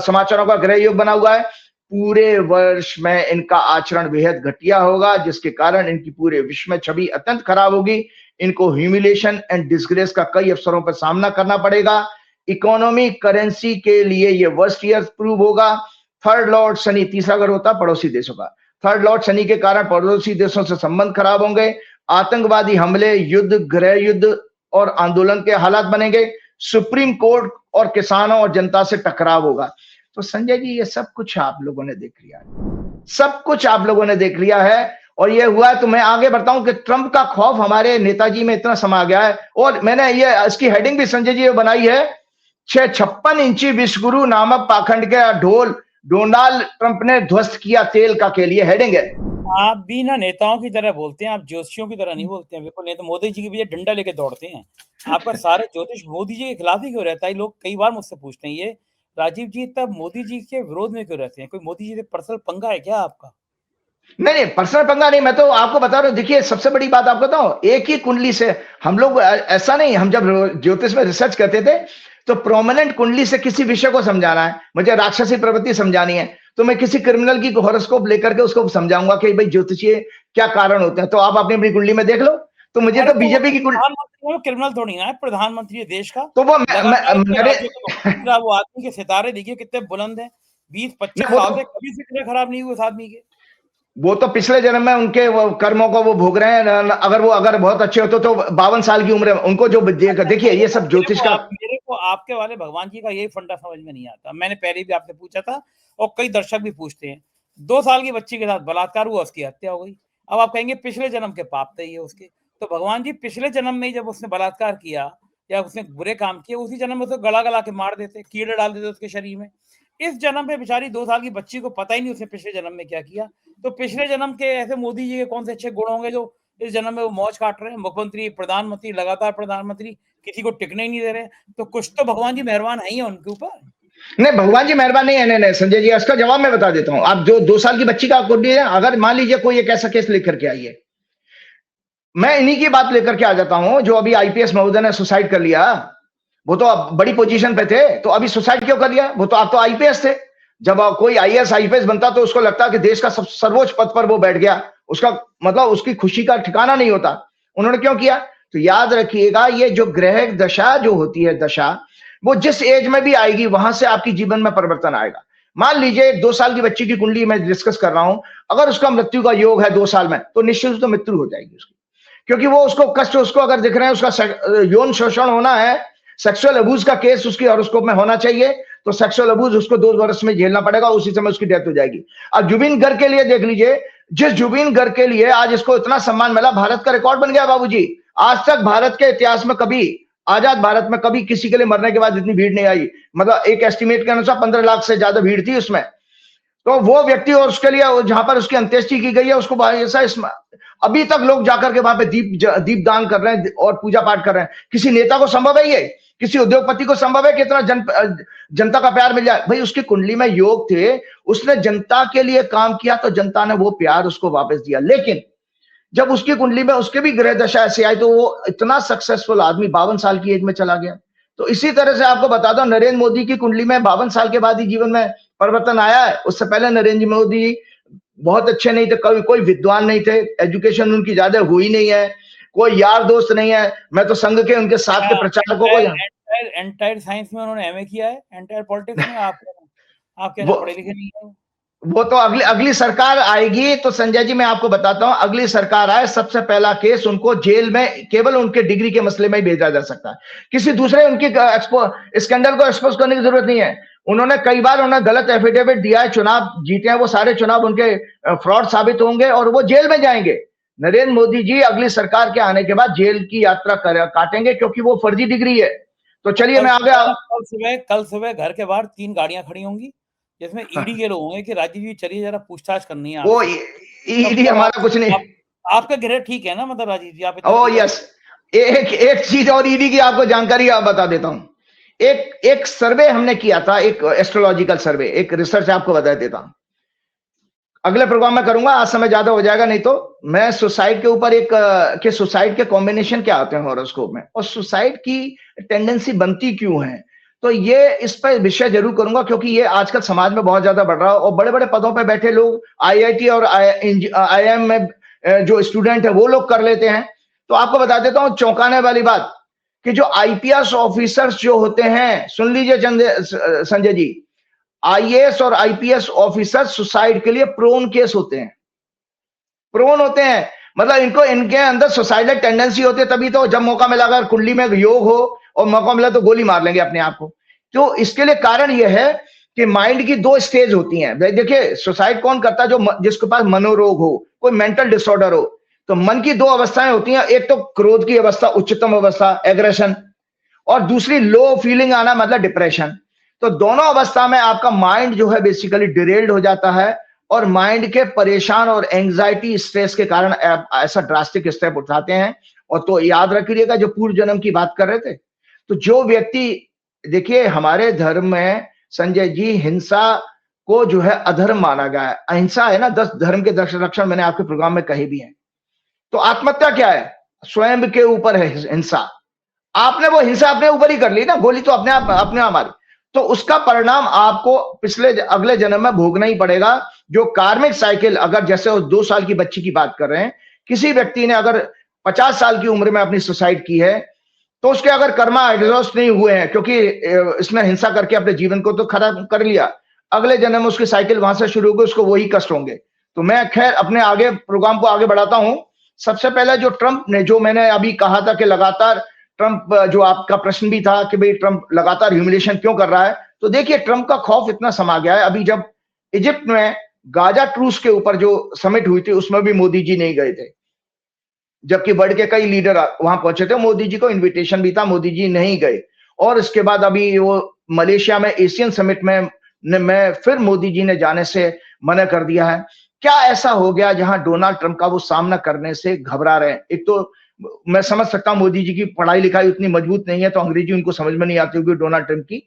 समाचारों का ग्रह योग बना हुआ है। पूरे वर्ष में इनका आचरण बेहद घटिया होगा, जिसके कारण इनकी पूरे विश्व में छवि अत्यंत खराब होगी। इनको ह्यूमिलेशन एंड डिस्ग्रेस का कई अवसरों पर सामना करना पड़ेगा। इकोनॉमी, करेंसी के लिए ये वर्स्ट ईयर प्रूव होगा। थर्ड लॉर्ड शनि, तीसरा घर होता है पड़ोसी देशों का, थर्ड लॉर्ड शनि के कारण पड़ोसी देशों से संबंध खराब होंगे। आतंकवादी हमले, युद्ध, गृह युद्ध और आंदोलन के हालात बनेंगे। सुप्रीम कोर्ट और किसानों और जनता से टकराव होगा। तो संजय जी ये सब कुछ आप लोगों ने देख लिया है, सब कुछ आप लोगोों ने देख लिया है। और ये हुआ है तो मैं आगे बढ़ता हूं कि ट्रंप का खौफ हमारे नेताजी में इतना समा गया है। और मैंने ये इसकी हेडिंग भी संजय जी बनाई है, 56 इंची विश्वगुरु नामक पाखंड के ढोल डोनाल्ड ट्रंप ने ध्वस्त किया तेल का, के लिए हेडिंग है। आप भी ना नेताओं की तरह बोलते हैं, आप ज्योतिषियों की तरह नहीं बोलते हैं। बिल्कुल नहीं तो मोदी जी के भी डंडा लेके दौड़ते हैं। आपका सारे ज्योतिष मोदी जी के खिलाफ ही क्यों रहता है? लोग कई बार मुझसे पूछते हैं, ये राजीव जी तब मोदी जी के विरोध में क्यों रहते हैं? कोई मोदी जी से पर्सनल पंगा है क्या आपका? नहीं, पर्सनल पंगा नहीं, मैं तो आपको बता रहा हूं। देखिए सबसे बड़ी बात आपको बताऊं, एक ही कुंडली से हम लोग ऐसा नहीं, हम जब ज्योतिष में रिसर्च करते थे तो प्रोमिनेंट कुंडली से किसी विषय को समझाना है, मुझे राक्षसी प्रवृत्ति समझानी है, तो मैं किसी क्रिमिनल की हॉरोस्कोप लेकर के उसको समझाऊंगा कि भाई ज्योतिषीय क्या कारण होते हैं, तो आप अपनी अपनी कुंडली में देख लो। तो मुझे तो बीजेपी की कुंडली, प्रधानमंत्री क्रिमिनल थोड़ी ना है, प्रधानमंत्री है देश का, तो वो लगातार राज्य का वो आदमी के सितारे देखिए कितने बुलंद हैं, 20-25 साल से कभी फिक्र खराब नहीं हुई उस आदमी के। वो तो पिछले जन्म में उनके वो कर्मों को वो भोग रहे हैं। अगर बहुत अच्छे होते तो 52 साल की उम्र है उनको जो देखिए ये सब ज्योतिष का। मेरे को आपके वाले भगवान जी का यही फंडा समझ में नहीं आता। मैंने पहले भी आपसे पूछा था और कई दर्शक भी पूछते हैं, 2 साल की बच्ची के साथ बलात्कार हुआ, उसकी हत्या हो गई। अब आप कहेंगे पिछले जन्म के पाप थे ये उसके, तो भगवान जी पिछले जन्म में जब उसने बलात्कार किया या उसने बुरे काम किए, उसी जन्म में उसको गला के मार देते, कीड़े डाल देते उसके शरीर में। इस जन्म में बेचारी 2 साल की बच्ची को पता ही नहीं उसने पिछले जन्म में क्या किया। तो पिछले जन्म के ऐसे मोदी जी के कौन से अच्छे गुण होंगे जो इस जन्म में वो मौज काट रहे हैं, मुख्यमंत्री, प्रधानमंत्री, लगातार प्रधानमंत्री, किसी को टिकने ही नहीं दे रहे। तो कुछ तो भगवान जी मेहरबान है ही उनके ऊपर। नहीं, भगवान जी मेहरबान नहीं है। नहीं संजय जी, इसका जवाब मैं बता देता हूं। आप जो 2 साल की बच्ची का कुंडली है, अगर मान लीजिए कोई एक ऐसा केस लेकर के आई है, मैं इन्हीं की बात लेकर के आ जाता हूं। जो अभी आईपीएस महोदय ने सुसाइड कर लिया, वो तो अब बड़ी पोजीशन पे थे, तो अभी सुसाइड क्यों कर लिया? वो तो आप तो आईपीएस थे। जब कोई आईएएस आईपीएस बनता तो उसको लगता कि देश का सर्वोच्च पद पर वो बैठ गया, उसका मतलब उसकी खुशी का ठिकाना नहीं होता। उन्होंने क्यों किया? तो याद रखिएगा, ये जो ग्रह दशा जो होती है, दशा वो जिस एज में भी आएगी वहां से आपकी जीवन में परिवर्तन आएगा। मान लीजिए 2 साल की बच्ची की कुंडली मैं डिस्कस कर रहा हूं, अगर उसका मृत्यु का योग है 2 साल में, तो निश्चित तो मृत्यु हो जाएगी उसकी, क्योंकि वो उसको कष्ट, उसको अगर दिख रहे हैं उसका यौन शोषण होना है, सेक्सुअल अब्यूज का केस उसकी हॉरोस्कोप में होना चाहिए, तो सेक्सुअल अब्यूज उसको 2 वर्ष में झेलना पड़ेगा, उसी समय उसकी डेथ हो जाएगी। अब जुबिन गर्ग के लिए देख लीजिए, जिस जुबिन गर्ग के लिए आज इसको इतना सम्मान मिला, भारत का रिकॉर्ड बन गया बाबूजी। आज तक भारत के इतिहास में कभी, आजाद भारत में कभी किसी के लिए मरने के बाद इतनी भीड़ नहीं आई। मतलब एक एस्टिमेट के अनुसार 15 लाख से ज्यादा भीड़ थी उसमें। तो वो व्यक्ति और उसके लिए जहां पर उसकी अंत्येष्टि की गई है, उसको ऐसा अभी तक लोग जाकर के वहां पे दीप दान कर रहे हैं और पूजा पाठ कर रहे हैं। किसी नेता को संभव है ये? किसी उद्योगपति को संभव है कि इतना जनता का प्यार मिल जाए? भाई उसकी कुंडली में योग थे, उसने जनता के लिए काम किया, तो जनता ने वो प्यार उसको वापस दिया। लेकिन जब उसकी कुंडली में उसके भी ग्रह दशा ऐसी आई, तो वो इतना सक्सेसफुल आदमी 52 साल की एज में चला गया। तो इसी तरह से आपको बता दो, नरेंद्र मोदी की कुंडली में 52 साल के बाद ही जीवन में परिवर्तन आया है। उससे पहले नरेंद्र मोदी बहुत अच्छे नहीं थे, कोई विद्वान नहीं थे, एजुकेशन उनकी ज्यादा हुई नहीं है, कोई यार दोस्त नहीं है। मैं तो संघ के उनके साथ के प्रचारकों को एंटायर साइंस में उन्होंने एमए किया है, एंटायर पॉलिटिक्स में। आप क्या पढ़े लिखे नहीं है? वो तो अगली सरकार आएगी तो संजय जी मैं आपको बताता हूं, अगली सरकार आए, सबसे पहला केस उनको जेल में केवल उनके डिग्री के मसले में ही भेजा जा सकता है। किसी दूसरे उनकी स्कैंडल को एक्सपोज करने की जरूरत नहीं है। उन्होंने कई बार उन्हें गलत एफिडेविट दिया है, चुनाव जीते हैं, वो सारे चुनाव उनके फ्रॉड साबित होंगे और वो जेल में जाएंगे। नरेंद्र मोदी जी अगली सरकार के आने के बाद जेल की यात्रा काटेंगे, क्योंकि वो फर्जी डिग्री है। तो चलिए मैं आगे। कल सुबह घर के बाहर 3 गाड़ियां खड़ी होंगी जिसमें ईडी के लोग होंगे कि राजीव जी चलिए जरा पूछताछ करनी है। वो ईडी हमारा कुछ नहीं। आपका ग्रह ठीक है ना, मतलब राजीव जी? आप ओ यस। एक चीज और ईडी की आपको जानकारी आप बता देता हूं। एक सर्वे हमने किया था, एक एस्ट्रोलॉजिकल सर्वे, एक रिसर्च आपको बता देता हूं। अगले प्रोग्राम में करूंगा, आज समय ज्यादा हो जाएगा, नहीं तो मैं सुसाइड के ऊपर के सुसाइड के कॉम्बिनेशन क्या होते हैं हॉरोस्कोप में, और सुसाइड की टेंडेंसी बनती क्यों है, तो ये इस पर विषय जरूर करूंगा, क्योंकि ये आजकल समाज में बहुत ज्यादा बढ़ रहा है। और बड़े बड़े पदों पर बैठे लोग, आईआईटी और आईआईएम में जो स्टूडेंट है वो लोग कर लेते हैं। तो आपको बता देता हूं चौंकाने वाली बात, कि जो आईपीएस ऑफिसर्स जो होते हैं, सुन लीजिए संजय जी, आईएएस और आईपीएस ऑफिसर सुसाइड के लिए प्रोन केस होते हैं, प्रोन होते हैं। मतलब इनके अंदर सुसाइडल टेंडेंसी होती है, तभी तो जब मौका मिला, अगर कुंडली में योग हो और मौका मिला तो गोली मार लेंगे अपने आप को। तो इसके लिए कारण यह है कि माइंड की 2 स्टेज होती हैं। देखिए सुसाइड कौन करता है? जो जिसके पास मनोरोग हो, कोई मेंटल डिसऑर्डर हो। तो मन की 2 अवस्थाएं होती हैं, एक तो क्रोध की अवस्था, उच्चतम अवस्था, एग्रेशन, और दूसरी लो फीलिंग आना, मतलब डिप्रेशन। तो दोनों अवस्था में आपका माइंड जो है बेसिकली डिरेल्ड हो जाता है, और माइंड के परेशान और एंजाइटी स्ट्रेस के कारण ऐसा ड्रास्टिक स्टेप उठाते हैं। और तो याद रखिएगा, जो पूर्व जन्म की बात कर रहे थे, तो जो व्यक्ति, देखिए हमारे धर्म में संजय जी हिंसा को जो है अधर्म माना गया है। अहिंसा है ना, 10 धर्म के 10 लक्षण मैंने आपके प्रोग्राम में कहे भी हैं। तो आत्महत्या क्या है? स्वयं के ऊपर है हिंसा। आपने वो हिंसा अपने ऊपर ही कर ली ना, गोली तो अपने आप मारी, तो उसका परिणाम आपको अगले जन्म में भोगना ही पड़ेगा। जो कार्मिक साइकिल, अगर जैसे उस 2 साल की बच्ची की बात कर रहे हैं, किसी व्यक्ति ने अगर 50 साल की उम्र में अपनी सुसाइड की है, तो उसके अगर कर्मा एग्जॉस्ट नहीं हुए हैं, क्योंकि इसने हिंसा करके अपने जीवन को तो खराब कर लिया, अगले जन्म में उसकी साइकिल वहां से शुरू होगी, उसको वही कष्ट होंगे। तो मैं खैर अपने आगे प्रोग्राम को आगे बढ़ाता हूं। सबसे पहले जो ट्रंप ने, जो मैंने अभी कहा था कि लगातार ट्रंप, जो आपका प्रश्न भी था कि भाई ट्रंप लगातार ह्यूमिलिएशन क्यों कर रहा है, तो देखिए ट्रंप का खौफ इतना समा गया है। अभी जब इजिप्ट में गाजा ट्रूस के ऊपर जो समिट हुई थी, उसमें भी मोदी जी नहीं गए थे, जबकि वर्ल्ड के कई लीडर वहां पहुंचे थे, मोदी जी को इनविटेशन भी था, मोदी जी नहीं गए। और इसके बाद अभी वो मलेशिया में एशियन समिट में फिर मोदी जी ने जाने से मना कर दिया है। क्या ऐसा हो गया जहां डोनाल्ड ट्रंप का वो सामना करने से घबरा रहे हैं? एक तो मैं समझ सकता हूं मोदी जी की पढ़ाई लिखाई उतनी मजबूत नहीं है, तो अंग्रेजी उनको समझ में नहीं आती होगी डोनाल्ड ट्रंप की।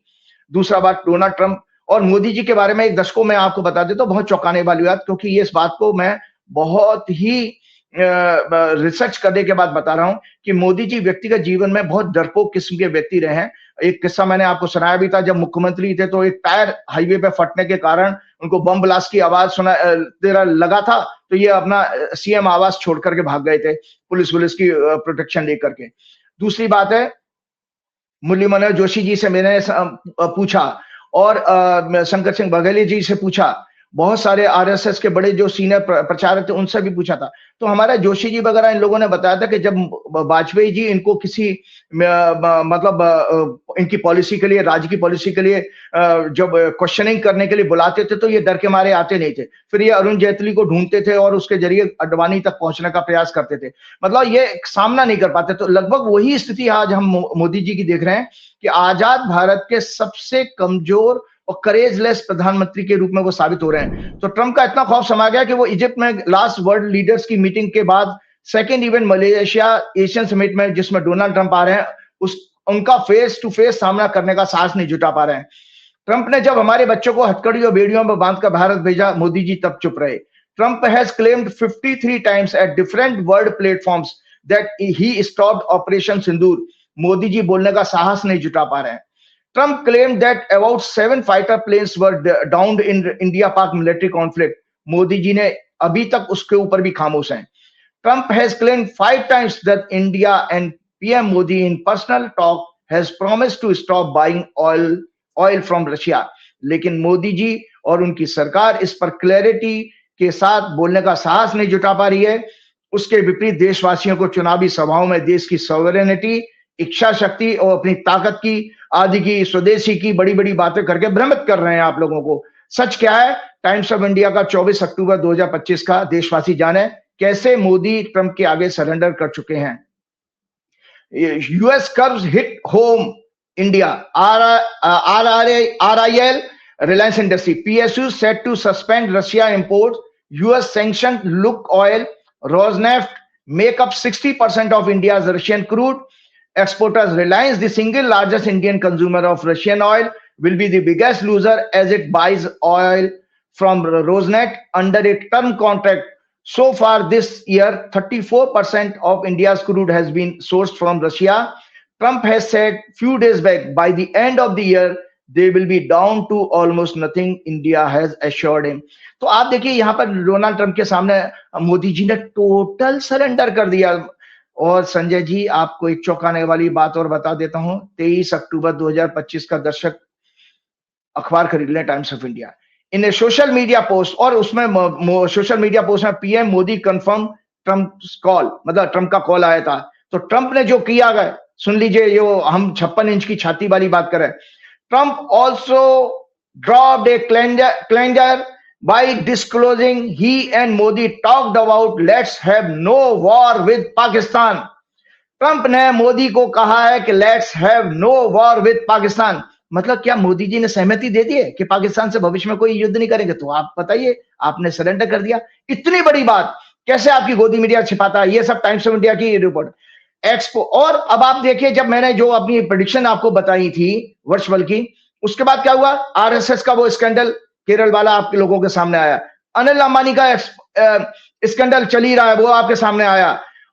दूसरा बात, डोनाल्ड ट्रंप और मोदी जी के बारे में एक दशकों में आपको बता देता हूं, बहुत चौंकाने वाली बात, क्योंकि ये इस बात को मैं बहुत ही रिसर्च करने के बाद बता रहा हूं कि मोदी जी व्यक्तिगत जीवन में बहुत डरपोक किस्म के व्यक्ति रहे हैं। एक किस्सा मैंने आपको सुनाया भी था, जब मुख्यमंत्री थे तो एक टायर हाईवे पे फटने के कारण उनको बम ब्लास्ट की आवाज सुना तेरा लगा था, तो ये अपना सीएम आवास छोड़ करके भाग गए थे, पुलिस की प्रोटेक्शन लेकर के। दूसरी बात है, मुरली मनोहर जोशी जी से मैंने पूछा, और शंकर सिंह बघेली जी से पूछा, बहुत सारे आरएसएस के बड़े जो सीनियर प्रचारक थे उनसे भी पूछा था। तो हमारे जोशी जी वगैरह इन लोगों ने बताया था कि जब वाजपेयी जी इनको किसी मतलब इनकी पॉलिसी के लिए, राज्य की पॉलिसी के लिए जब क्वेश्चनिंग करने के लिए बुलाते थे, तो ये डर के मारे आते नहीं थे। फिर ये अरुण जेटली को ढूंढते थे और उसके जरिए अडवाणी तक पहुंचने का प्रयास करते थे, मतलब ये सामना नहीं कर पाते। तो लगभग वही स्थिति आज हम मोदी जी की देख रहे हैं कि आजाद भारत के सबसे कमजोर और करेजलेस प्रधानमंत्री के रूप में वो साबित हो रहे हैं। तो ट्रंप का इतना खौफ समा गया कि वो इजिप्ट में लास्ट वर्ल्ड लीडर्स की मीटिंग के बाद second event Malaysia Asian summit में, जिसमें डोनाल्ड ट्रंप आ रहे हैं, उनका फेस टू फेस सामना करने का साहस नहीं जुटा पा रहे हैं। ट्रंप ने जब हमारे बच्चों को हथकड़ी और बेड़ियों में बांधकर भारत भेजा, मोदी जी तब चुप रहे। Trump has claimed 53 times at different world platforms that he stopped Operation Sindoor. Modi ji बोलने का साहस नहीं जुटा पा रहे हैं। Trump claimed that about 7 fighter planes were downed in India-Pak military conflict. Modi ji ने अभी तक उसके ऊपर भी खामोश हैं। Trump has claimed 5 times that India and PM Modi in personal talk has promised to stop buying oil from Russia. लेकिन मोदी जी और उनकी सरकार इस पर क्लैरिटी के साथ बोलने का साहस नहीं जुटा पा रही है। उसके विपरीत देशवासियों को चुनावी सभाओं में देश की सॉवरेनिटी, इच्छा शक्ति और अपनी ताकत की, आदि की, स्वदेशी की बड़ी-बड़ी बातें करके भ्रमित कर रहे हैं आप लोगों को। सच क्या है? टाइम्स ऑफ इंडिया का 24 अक्टूबर 2025 का, देशवासी जाने कैसे मोदी ट्रंप के आगे सरेंडर कर चुके हैं। US curves hit home India, RIL, Reliance Industry, PSU set to suspend Russia imports, US sanctioned Lukoil, Rosneft make up 60% of India's Russian crude exporters. Reliance, the single largest Indian consumer of Russian oil, will be the biggest loser as it buys oil from Rosneft under a term contract. So far this year, 34% of India's crude has been sourced from Russia. Trump has said few days back, by the end of the year, they will be down to almost nothing, India has assured him. तो आप देखिए यहाँ पर Donald Trump के सामने मोदी जी ने total surrender कर दिया। और संजय जी, आपको एक चौंकाने वाली बात और बता देता हूं, 23 अक्टूबर 2025 का दर्शक अखबार खरीद लें, times of India, in A social media post, और उसमें सोशल मीडिया पोस्ट में PM Modi confirm Trump call, मतलब ट्रंप का कॉल आया था। तो ट्रंप ने जो किया गया, सुन लीजिए, ये हम 56 इंच की छाती वाली बात करें। Trump also dropped A cleanser by disclosing he and Modi talked about let's have no war with Pakistan. Trump ने मोदी को कहा है कि let's have no war with Pakistan. मतलब क्या मोदी जी ने सहमति दे दी है कि पाकिस्तान से भविष्य में कोई युद्ध नहीं करेंगे? तो आप बताइए, आपने सरेंडर कर दिया। इतनी बड़ी बात कैसे आपकी गोदी मीडिया छिपाता है? ये सब टाइम्स ऑफ इंडिया की रिपोर्ट एक्सपो। और अब आप देखिए, जब मैंने जो अपनी प्रेडिक्शन आपको बताई थी वर्चुअल की, उसके बाद क्या हुआ? आरएसएस का वो स्कैंडल केरल वाला आपके लोगों के सामने आया। अनिल अंबानी का स्कैंडल चल ही रहा है, वो आपके सामने आया।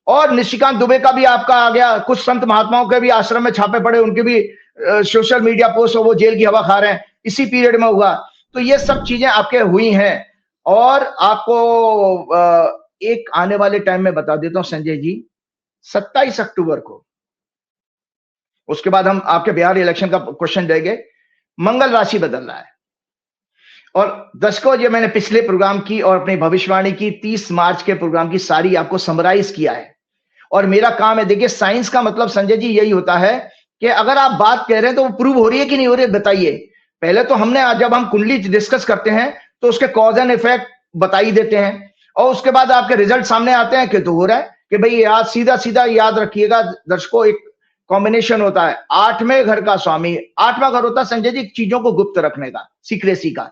और निशिकांत दुबे का भी आपका आ गया, कुछ संत महात्माओं के भी आश्रम में छापे पड़े, उनके भी सोशल मीडिया पोस्ट, वो जेल की हवा खा रहे हैं, इसी पीरियड में हुआ। तो ये सब चीजें आपके हुई हैं। और आपको एक आने वाले टाइम में बता देता हूं संजय जी, 27 अक्टूबर को, उसके बाद हम आपके बिहार इलेक्शन का क्वेश्चन देंगे, मंगल राशि बदल रहा है। और दर्शकों, ये मैंने पिछले प्रोग्राम की और अपनी भविष्यवाणी की 30 मार्च के प्रोग्राम की सारी आपको समराइज किया है। और मेरा काम है, देखिए साइंस का मतलब संजय जी यही होता है कि अगर आप बात कह रहे हैं तो वो प्रूव हो रही है कि नहीं हो रही है, बताइए। पहले तो हमने जब हम कुंडली डिस्कस करते हैं तो उसके कॉज एंड इफेक्ट बता ही देते हैं, और उसके बाद आपके रिजल्ट सामने आते हैं कि तो हो रहा है कि भाई याद, सीधा सीधा याद रखिएगा दर्शकों, एक कॉम्बिनेशन होता है, 8वें घर का स्वामी, 8वां घर होता है संजय जी चीजों को गुप्त रखने का, सीक्रेसी का।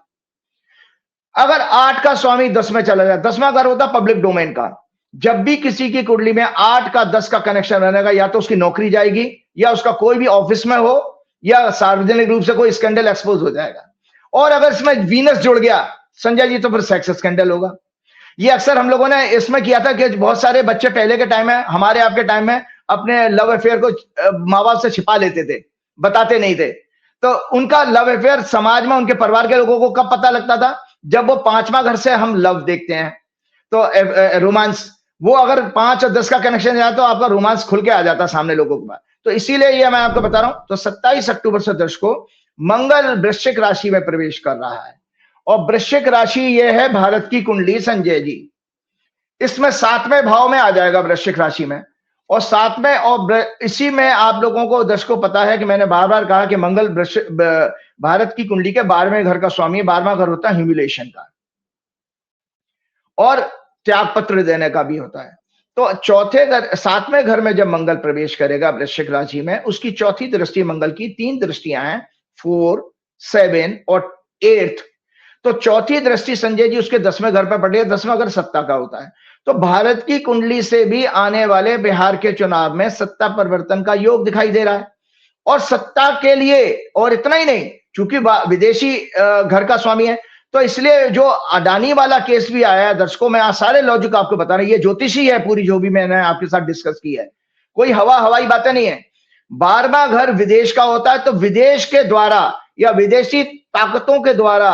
अगर 8 का स्वामी 10 में चला जाए, 10वां घर होता पब्लिक डोमेन का। जब भी किसी की कुंडली में 8 का 10 का कनेक्शन रहेगा, या तो उसकी नौकरी जाएगी, या उसका कोई भी ऑफिस में हो, या सार्वजनिक रूप से कोई स्कैंडल एक्सपोज हो जाएगा। और अगर इसमें वीनस जुड़ गया संजय जी, तो फिर सेक्स स्कैंडल होगा। ये अक्सर हम लोगों ने इसमें किया था कि बहुत सारे बच्चे पहले के टाइम में, हमारे आपके टाइम में, अपने लव अफेयर को माँ बाप से छिपा लेते थे, बताते नहीं थे। तो उनका लव अफेयर समाज में उनके परिवार के लोगों को कब पता लगता था? जब वो 5वां घर से हम लव देखते हैं, तो रोमांस, वो अगर 5 और 10 का कनेक्शन जाए तो आपका रोमांस खुल के आ जाता सामने लोगों के पास। तो इसीलिए ये मैं आपको बता रहा हूं। तो 27 अक्टूबर से दर्शकों, मंगल वृश्चिक राशि में प्रवेश कर रहा है, और वृश्चिक राशि ये है भारत की कुंडली संजय जी, इसमें 7वें भाव में आ जाएगा वृश्चिक राशि में। और 7वें, और इसी में आप लोगों को दर्शकों पता है कि मैंने बार बार कहा कि मंगल भारत की कुंडली के 12वें घर का स्वामी है। 12वां घर होता है ह्यूमिलेशन का, और त्याग पत्र देने का भी होता है। तो 7वें घर में जब मंगल प्रवेश करेगा वृश्चिक राशि में, उसकी चौथी दृष्टि मंगल की, 3 दृष्टियां हैं, 4, 7 और 8। तो चौथी दृष्टि संजय जी उसके 10वें घर पर पड़ी है। 10वां घर सत्ता का होता है। तो भारत की कुंडली से भी आने वाले बिहार के चुनाव में सत्ता परिवर्तन का योग दिखाई दे रहा है। और सत्ता के लिए, और इतना ही नहीं, चूंकि विदेशी घर का स्वामी है, तो इसलिए जो अडानी वाला केस भी आया है दर्शकों, मैं सारे लॉजिक आपको बता रहा हूं, ये ज्योतिषी है पूरी, जो भी मैंने आपके साथ डिस्कस की है, कोई हवाई बातें नहीं है। 12वां घर विदेश का होता है, तो विदेश के द्वारा या विदेशी ताकतों के द्वारा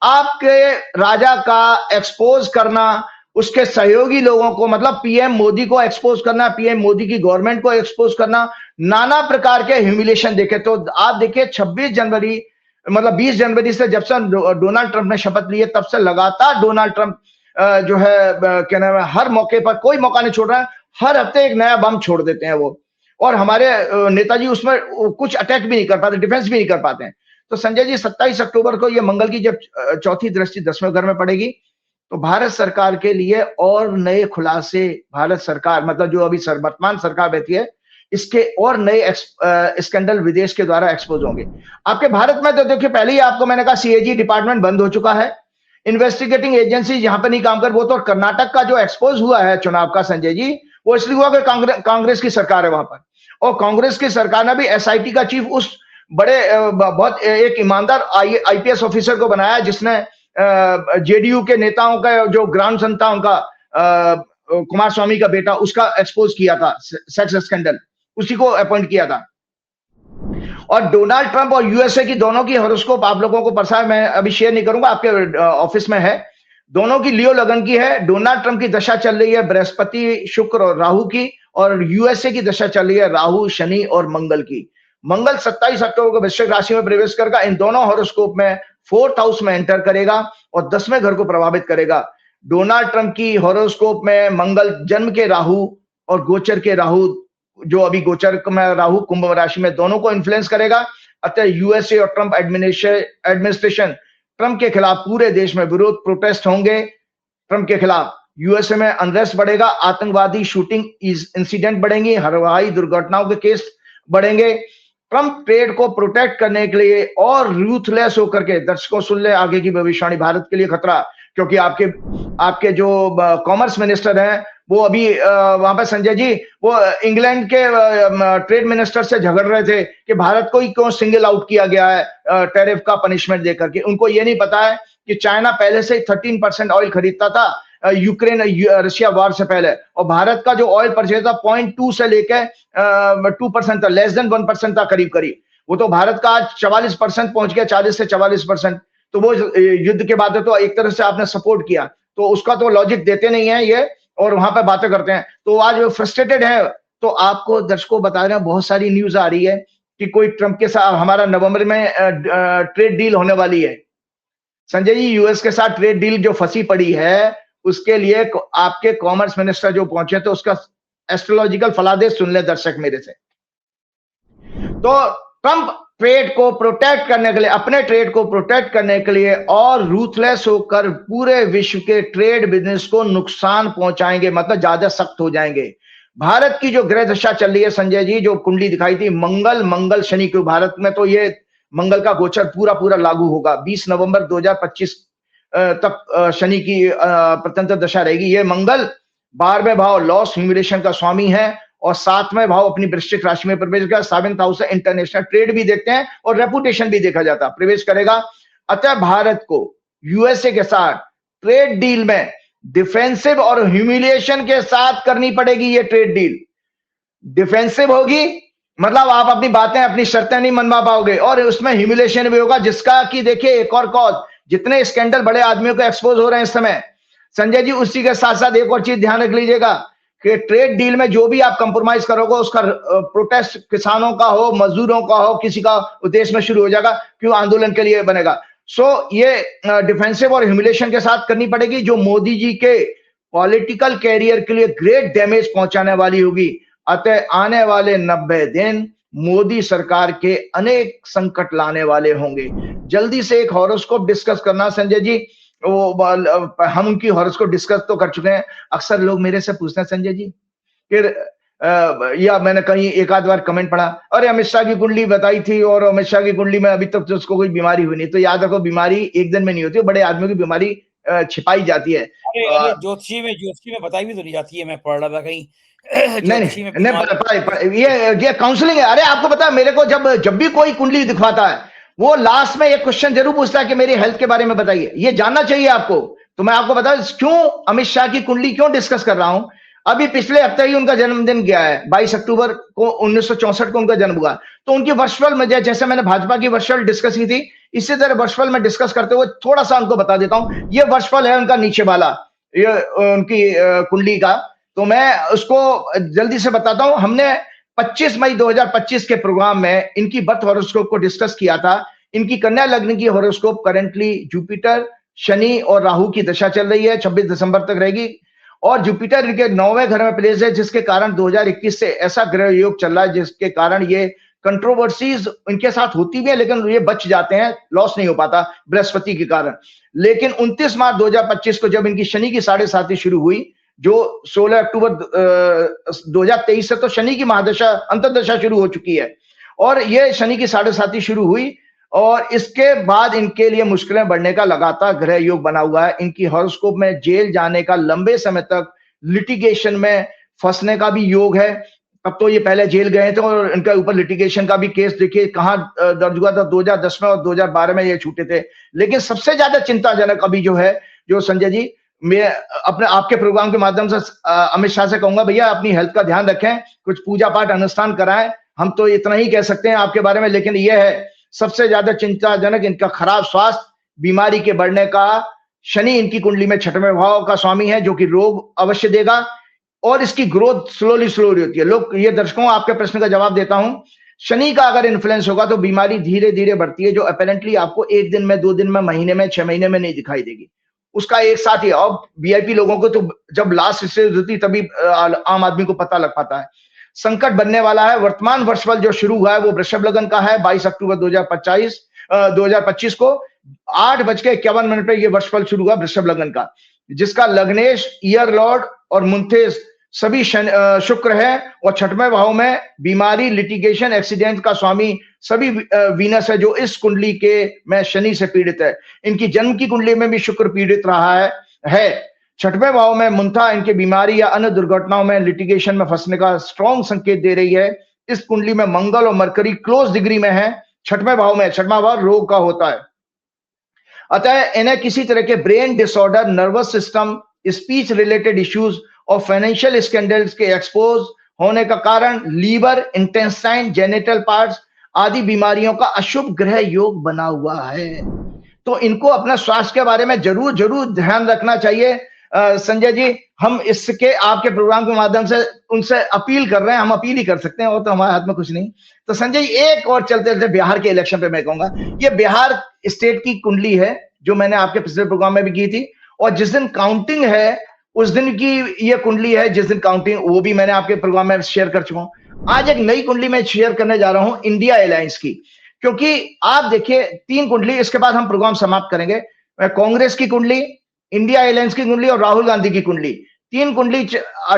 आपके राजा का एक्सपोज करना, उसके सहयोगी लोगों को, मतलब पीएम मोदी को एक्सपोज करना, पीएम मोदी की गवर्नमेंट को एक्सपोज करना, नाना प्रकार के ह्यूमिलेशन देखे। तो आप देखिए 26 जनवरी, मतलब 20 जनवरी से जब से डोनाल्ड ट्रंप ने शपथ ली है, तब से लगातार डोनाल्ड ट्रंप जो है क्या नाम है, हर मौके पर कोई मौका नहीं छोड़ रहा है, हर हफ्ते एक नया बम छोड़ देते हैं वो। और हमारे नेताजी उसमें कुछ अटैक भी नहीं कर पाते, डिफेंस भी नहीं कर पाते हैं। तो संजय जी 27 अक्टूबर को ये मंगल की जब चौथी दृष्टि 10वें घर में पड़ेगी, तो भारत सरकार के लिए और नए खुलासे, भारत सरकार मतलब जो अभी वर्तमान सरकार बैठी है, इसके और नए स्कैंडल विदेश के द्वारा एक्सपोज होंगे। आपके भारत में तो देखिए, पहले ही आपको मैंने कहा सीएजी डिपार्टमेंट बंद हो चुका है, इन्वेस्टिगेटिंग एजेंसी यहां पर नहीं काम कर। वो तो कर्नाटक का जो एक्सपोज हुआ है चुनाव का संजय जी, वो इसलिए हुआ कि कांग्रेस की सरकार है वहां पर, और कांग्रेस की सरकार ने भी एसआईटी का चीफ उस बड़े बहुत एक ईमानदार आईपीएस ऑफिसर को बनाया, जिसने जेडीयू के नेताओं का जो ग्रांड सन था उनका, कुमार स्वामी का बेटा, उसका एक्सपोज किया था सेक्स स्कैंडल, उसी को अपॉइंट किया था। और डोनाल्ड ट्रंप और यूएसए की दोनों की हॉरोस्कोप आप लोगों को पता है, मैं अभी शेयर नहीं करूंगा, आपके ऑफिस में है। दोनों की लियो लगन की है। डोनाल्ड ट्रंप की दशा चल रही है बृहस्पति, शुक्र और राहु की, और यूएसए की दशा चल रही है राहु, शनि और मंगल की। मंगल 27 अक्टूबर को वृश्चिक राशि में प्रवेश करेगा। इन दोनों हॉरोस्कोप में 4th हाउस में एंटर करेगा और 10वें घर को प्रभावित करेगा। डोनाल्ड ट्रंप की हॉरोस्कोप में मंगल जन्म के राहु और गोचर के राहु, जो अभी गोचर में राहु कुंभ राशि में, दोनों को इन्फ्लुएंस करेगा। अतः यूएसए और ट्रंप एडमिनिस्ट्रेशन ट्रंप के खिलाफ पूरे देश में विरोध प्रोटेस्ट होंगे। ट्रंप के खिलाफ यूएसए में अनरेस्ट बढ़ेगा, आतंकवादी शूटिंग इंसिडेंट बढ़ेंगी, हवाई दुर्घटनाओं के केस बढ़ेंगे। ट्रंप ट्रेड को प्रोटेक्ट करने के लिए और रूथलेस होकर के, दर्शकों सुन ले आगे की भविष्यवाणी, भारत के लिए खतरा, क्योंकि आपके जो कॉमर्स मिनिस्टर हैं वो अभी वहां पर संजय जी, वो इंग्लैंड के ट्रेड मिनिस्टर से झगड़ रहे थे कि भारत को ही क्यों सिंगल आउट किया गया है टैरिफ का पनिशमेंट देकर के। उनको ये नहीं पता है कि चाइना पहले से ही 13% ऑयल खरीदता था, यूक्रेन रशिया वॉर से पहले, और भारत का जो ऑयल परचेज था 0.2 से लेकर 2% था, लेस देन 1% था करीब करीब। वो तो भारत का आज 44% पहुंच गया, 40 से 44%। तो वो युद्ध के बाद तो एक तरह से आपने सपोर्ट किया, तो उसका तो लॉजिक देते नहीं है ये, और वहां पर बातें करते हैं। तो आज फ्रस्ट्रेटेड है। तो आपको दर्शकों बता रहे हैं, बहुत सारी न्यूज आ रही है कि कोई ट्रंप के साथ हमारा नवंबर में ट्रेड डील होने वाली है। संजय जी, यूएस के साथ ट्रेड डील जो फंसी पड़ी है, उसके लिए आपके कॉमर्स मिनिस्टर जो पहुंचे, तो उसका एस्ट्रोलॉजिकल फलादेश सुन ले दर्शक मेरे से। तो ट्रंप ट्रेड को प्रोटेक्ट करने के लिए, अपने ट्रेड को प्रोटेक्ट करने के लिए और रूथलेस होकर पूरे विश्व के ट्रेड बिजनेस को नुकसान पहुंचाएंगे, मतलब ज्यादा सख्त हो जाएंगे। भारत की जो ग्रह दशा चल रही है संजय जी, जो कुंडली दिखाई थी मंगल शनि को, भारत में तो ये मंगल का गोचर पूरा पूरा लागू होगा। 20 नवंबर 2025 तक शनि की प्रत्यंतर दशा रहेगी। ये मंगल 12वें भाव लॉस ह्यूमिलेशन का स्वामी है, और 7वें भाव अपनी वृश्चिक राशि में प्रवेश करेगा। 7th हाउस से इंटरनेशनल ट्रेड भी देखते हैं और रेपुटेशन भी देखा जाता है, प्रवेश करेगा। अतः भारत को यूएसए के साथ ट्रेड डील में डिफेंसिव और ह्यूमिलिएशन के साथ करनी पड़ेगी। ये ट्रेड डील डिफेंसिव होगी, मतलब आप अपनी बातें, अपनी शर्तें नहीं मनवा पाओगे, और उसमें ह्यूमिलिएशन भी होगा, जिसका कि देखिए एक और कॉज, जितने स्कैंडल बड़े आदमियों को एक्सपोज हो रहे हैं इस समय संजय जी, उसी के साथ साथ एक और चीज ध्यान रख लीजिएगा कि ट्रेड डील में जो भी आप कंप्रोमाइज करोगे, उसका प्रोटेस्ट किसानों का हो, मजदूरों का हो, किसी का उद्देश्य में शुरू हो जाएगा, क्यों आंदोलन के लिए बनेगा। ये डिफेंसिव और ह्यूमिलिएशन के साथ करनी पड़ेगी, जो मोदी जी के पॉलिटिकल कैरियर के लिए ग्रेट डैमेज पहुंचाने वाली होगी। अतः आने वाले 90 दिन मोदी सरकार के अनेक संकट लाने वाले होंगे। जल्दी से एक हॉरोस्कोप डिस्कस करना संजय जी। हम उनकी हॉरोस्कोप डिस्कस तो कर चुके हैं। अक्सर लोग मेरे से पूछते हैं संजय जी, फिर या मैंने कहीं एक आध बार कमेंट पढ़ा, अरे अमित शाह की कुंडली बताई थी और अमित शाह की कुंडली में अभी तक तो उसको कोई बीमारी हुई नहीं। तो याद रखो, बीमारी एक दिन में नहीं होती, बड़े आदमियों की बीमारी छिपाई जाती है। अरे ज्योतिषी में बताई भी तो नहीं जाती है, मैं पढ़ रहा था कहीं। नहीं, ये काउंसलिंग है। अरे आपको पता है, मेरे को जब भी कोई कुंडली दिखवाता है, वो लास्ट में एक क्वेश्चन जरूर पूछता है कि मेरी हेल्थ के बारे में बताइए। ये जानना चाहिए आपको। तो मैं आपको बता क्यों अमित शाह की कुंडली क्यों डिस्कस कर रहा हूं। अभी पिछले हफ्ते ही उनका जन्मदिन गया है, 22 अक्टूबर को 1964 को उनका जन्म हुआ। तो उनकी वर्चुअल में, जैसे मैंने भाजपा की वर्चुअल डिस्कस की थी, इसी तरह वर्चुअल में डिस्कस करते हुए थोड़ा सा उनको बता देता हूं। ये वर्चुअल है उनका नीचे वाला, ये उनकी कुंडली का। तो मैं उसको जल्दी से बताता हूं। हमने 25 मई 2025 के प्रोग्राम में इनकी बर्थ हॉरोस्कोप को डिस्कस किया था। इनकी कन्या लग्न की हॉरोस्कोप करंटली जुपिटर, शनि और राहु की दशा चल रही है, 26 दिसंबर तक रहेगी। और जुपिटर इनके 9वें घर में प्लेस है, जिसके कारण 2021 से ऐसा ग्रह योग चल रहा है जिसके कारण ये कंट्रोवर्सीज इनके साथ होती भी है, लेकिन ये बच जाते हैं, लॉस नहीं हो पाता बृहस्पति के कारण। लेकिन 29 मार्च 2025 को जब इनकी शनि की 7.5 शुरू हुई, जो 16 अक्टूबर 2023 से तो शनि की महादशा अंतर्दशा शुरू हो चुकी है, और ये शनि की 7.5 शुरू हुई, और इसके बाद इनके लिए मुश्किलें बढ़ने का लगातार ग्रह योग बना हुआ है। इनकी हॉरोस्कोप में जेल जाने का, लंबे समय तक लिटिगेशन में फंसने का भी योग है। अब तो ये पहले जेल गए थे, और इनके ऊपर लिटिगेशन का भी केस देखिए कहां दर्ज हुआ था, 2010 में और 2012 में ये छूटे थे। लेकिन सबसे ज्यादा चिंताजनक अभी जो है, जो संजय जी, मैं अपने आपके प्रोग्राम के माध्यम से अमित शाह से कहूंगा, भैया अपनी हेल्थ का ध्यान रखें, कुछ पूजा पाठ अनुष्ठान कराएं। हम तो इतना ही कह सकते हैं आपके बारे में। लेकिन यह है सबसे ज्यादा चिंताजनक, इनका खराब स्वास्थ्य, बीमारी के बढ़ने का। शनि इनकी कुंडली में 6वें भाव का स्वामी है, जो कि रोग अवश्य देगा, और इसकी ग्रोथ स्लोली होती है। लोग, ये दर्शकों आपके प्रश्न का जवाब देता हूं। शनि का अगर इन्फ्लुएंस होगा तो बीमारी धीरे धीरे बढ़ती है, जो अपेरेंटली आपको 1 दिन में, 2 दिन में, महीने में, 6 महीने में नहीं दिखाई देगी। उसका एक साथ ही, और वीआईपी लोगों को तो जब लास्ट स्टेज होती तभी आम आदमी को पता लग पाता है। संकट बनने वाला है। वर्तमान वर्षफल जो शुरू हुआ है वो वृषभ लग्न का है। 22 अक्टूबर 2025 को 8:51 पे ये वर्षफल शुरू हुआ वृषभ लग्न का, जिसका लग्नेश, ईयर लॉर्ड और मुंथेस सभी शुक्र है, और 6वें भाव में बीमारी, लिटिगेशन, एक्सीडेंट का स्वामी सभी वीनस है, जो इस कुंडली के में शनि से पीड़ित है। इनकी जन्म की कुंडली में भी शुक्र पीड़ित रहा है। 6वें भाव में मुंथा इनके बीमारी या अन्य दुर्घटनाओं में, लिटिगेशन में फंसने का स्ट्रॉन्ग संकेत दे रही है। इस कुंडली में मंगल और मरकरी क्लोज डिग्री में है 6वें भाव में। 6वां भाव रोग का होता है। अतः इन्हें किसी तरह के brain disorder, nervous system speech related issues और फाइनेंशियल स्कैंडल्स के एक्सपोज होने का कारण लीवर, इंटेस्टाइन, जेनिटल पार्ट्स आदि बीमारियों का अशुभ ग्रह योग बना हुआ है। तो इनको अपना स्वास्थ्य के बारे में जरूर जरूर ध्यान रखना चाहिए। संजय जी, हम इसके आपके प्रोग्राम के माध्यम से उनसे अपील कर रहे हैं, हम अपील ही कर सकते हैं और तो हमारे हाथ में कुछ नहीं। तो संजय जी, एक और चलते चलते बिहार के इलेक्शन पे मैं कहूंगा, ये बिहार स्टेट की कुंडली है जो मैंने आपके पिछले प्रोग्राम में भी की थी, और जिस दिन काउंटिंग है उस दिन की ये कुंडली है, जिस दिन काउंटिंग, वो भी मैंने आपके प्रोग्राम में शेयर कर चुका हूं। आज एक नई कुंडली में शेयर करने जा रहा हूं, इंडिया अलायंस की, क्योंकि आप देखिए 3 कुंडली, इसके बाद हम प्रोग्राम समाप्त करेंगे। कांग्रेस की कुंडली, इंडिया अलायंस की कुंडली और राहुल गांधी की कुंडली, 3 कुंडली